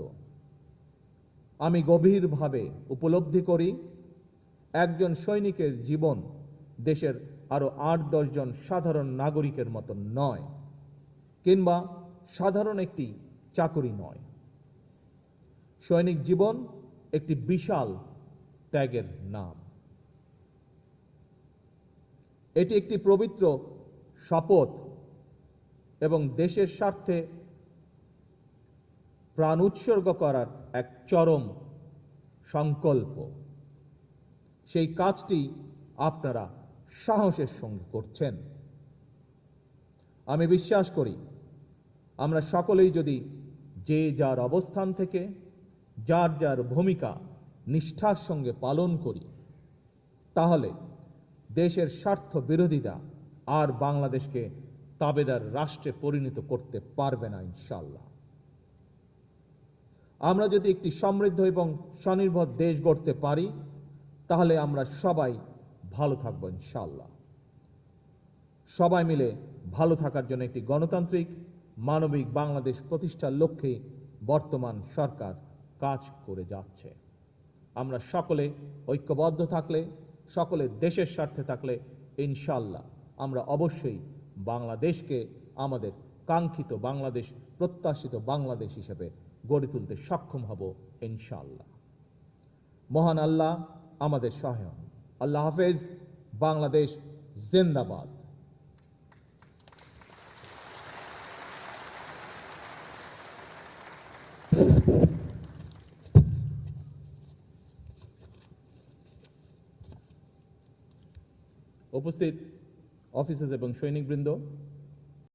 আমি গভীরভাবে উপলব্ধি করি, একজন সৈনিকের জীবন দেশের আরও ৮-১০ জন সাধারণ নাগরিকের মতো নয়, কিংবা সাধারণ একটি চাকুরি নয়। সৈনিক জীবন একটি বিশাল ত্যাগের নাম। এটি একটি পবিত্র শপথ এবং দেশের স্বার্থে প্রাণ উৎসর্গ করার এক চরম সংকল্প। সেই কাজটি আপনারা সাহসের সঙ্গে করছেন। আমি বিশ্বাস করি, আমরা সকলেই যদি যে যার অবস্থান থেকে যার যার ভূমিকা নিষ্ঠার সঙ্গে পালন করি, তাহলে দেশের স্বার্থ বিরোধীরা আর বাংলাদেশকে তাবেদার রাষ্ট্রে পরিণত করতে পারবে না ইনশাআল্লাহ। আমরা যদি একটি সমৃদ্ধ এবং স্বনির্ভর দেশ গড়তে পারি, তাহলে আমরা সবাই ভালো থাকব ইনশাআল্লাহ। সবাই মিলে ভালো থাকার জন্য একটি গণতান্ত্রিক মানবিক বাংলাদেশ প্রতিষ্ঠার লক্ষ্যে বর্তমান সরকার কাজ করে যাচ্ছে। আমরা সকলে ঐক্যবদ্ধ থাকলে, সকলে দেশের স্বার্থে থাকলে ইনশাআল্লাহ আমরা অবশ্যই বাংলাদেশকে আমাদের কাঙ্ক্ষিত বাংলাদেশ, প্রত্যাশিত বাংলাদেশ হিসেবে গড়ে তুলতে সক্ষম হব ইনশাআল্লাহ। মহান আল্লাহ আমাদের সহায় হন। আল্লাহ হাফেজ। বাংলাদেশ জিন্দাবাদ। উপস্থিত অফিসার্স এবং সৈনিকবৃন্দ,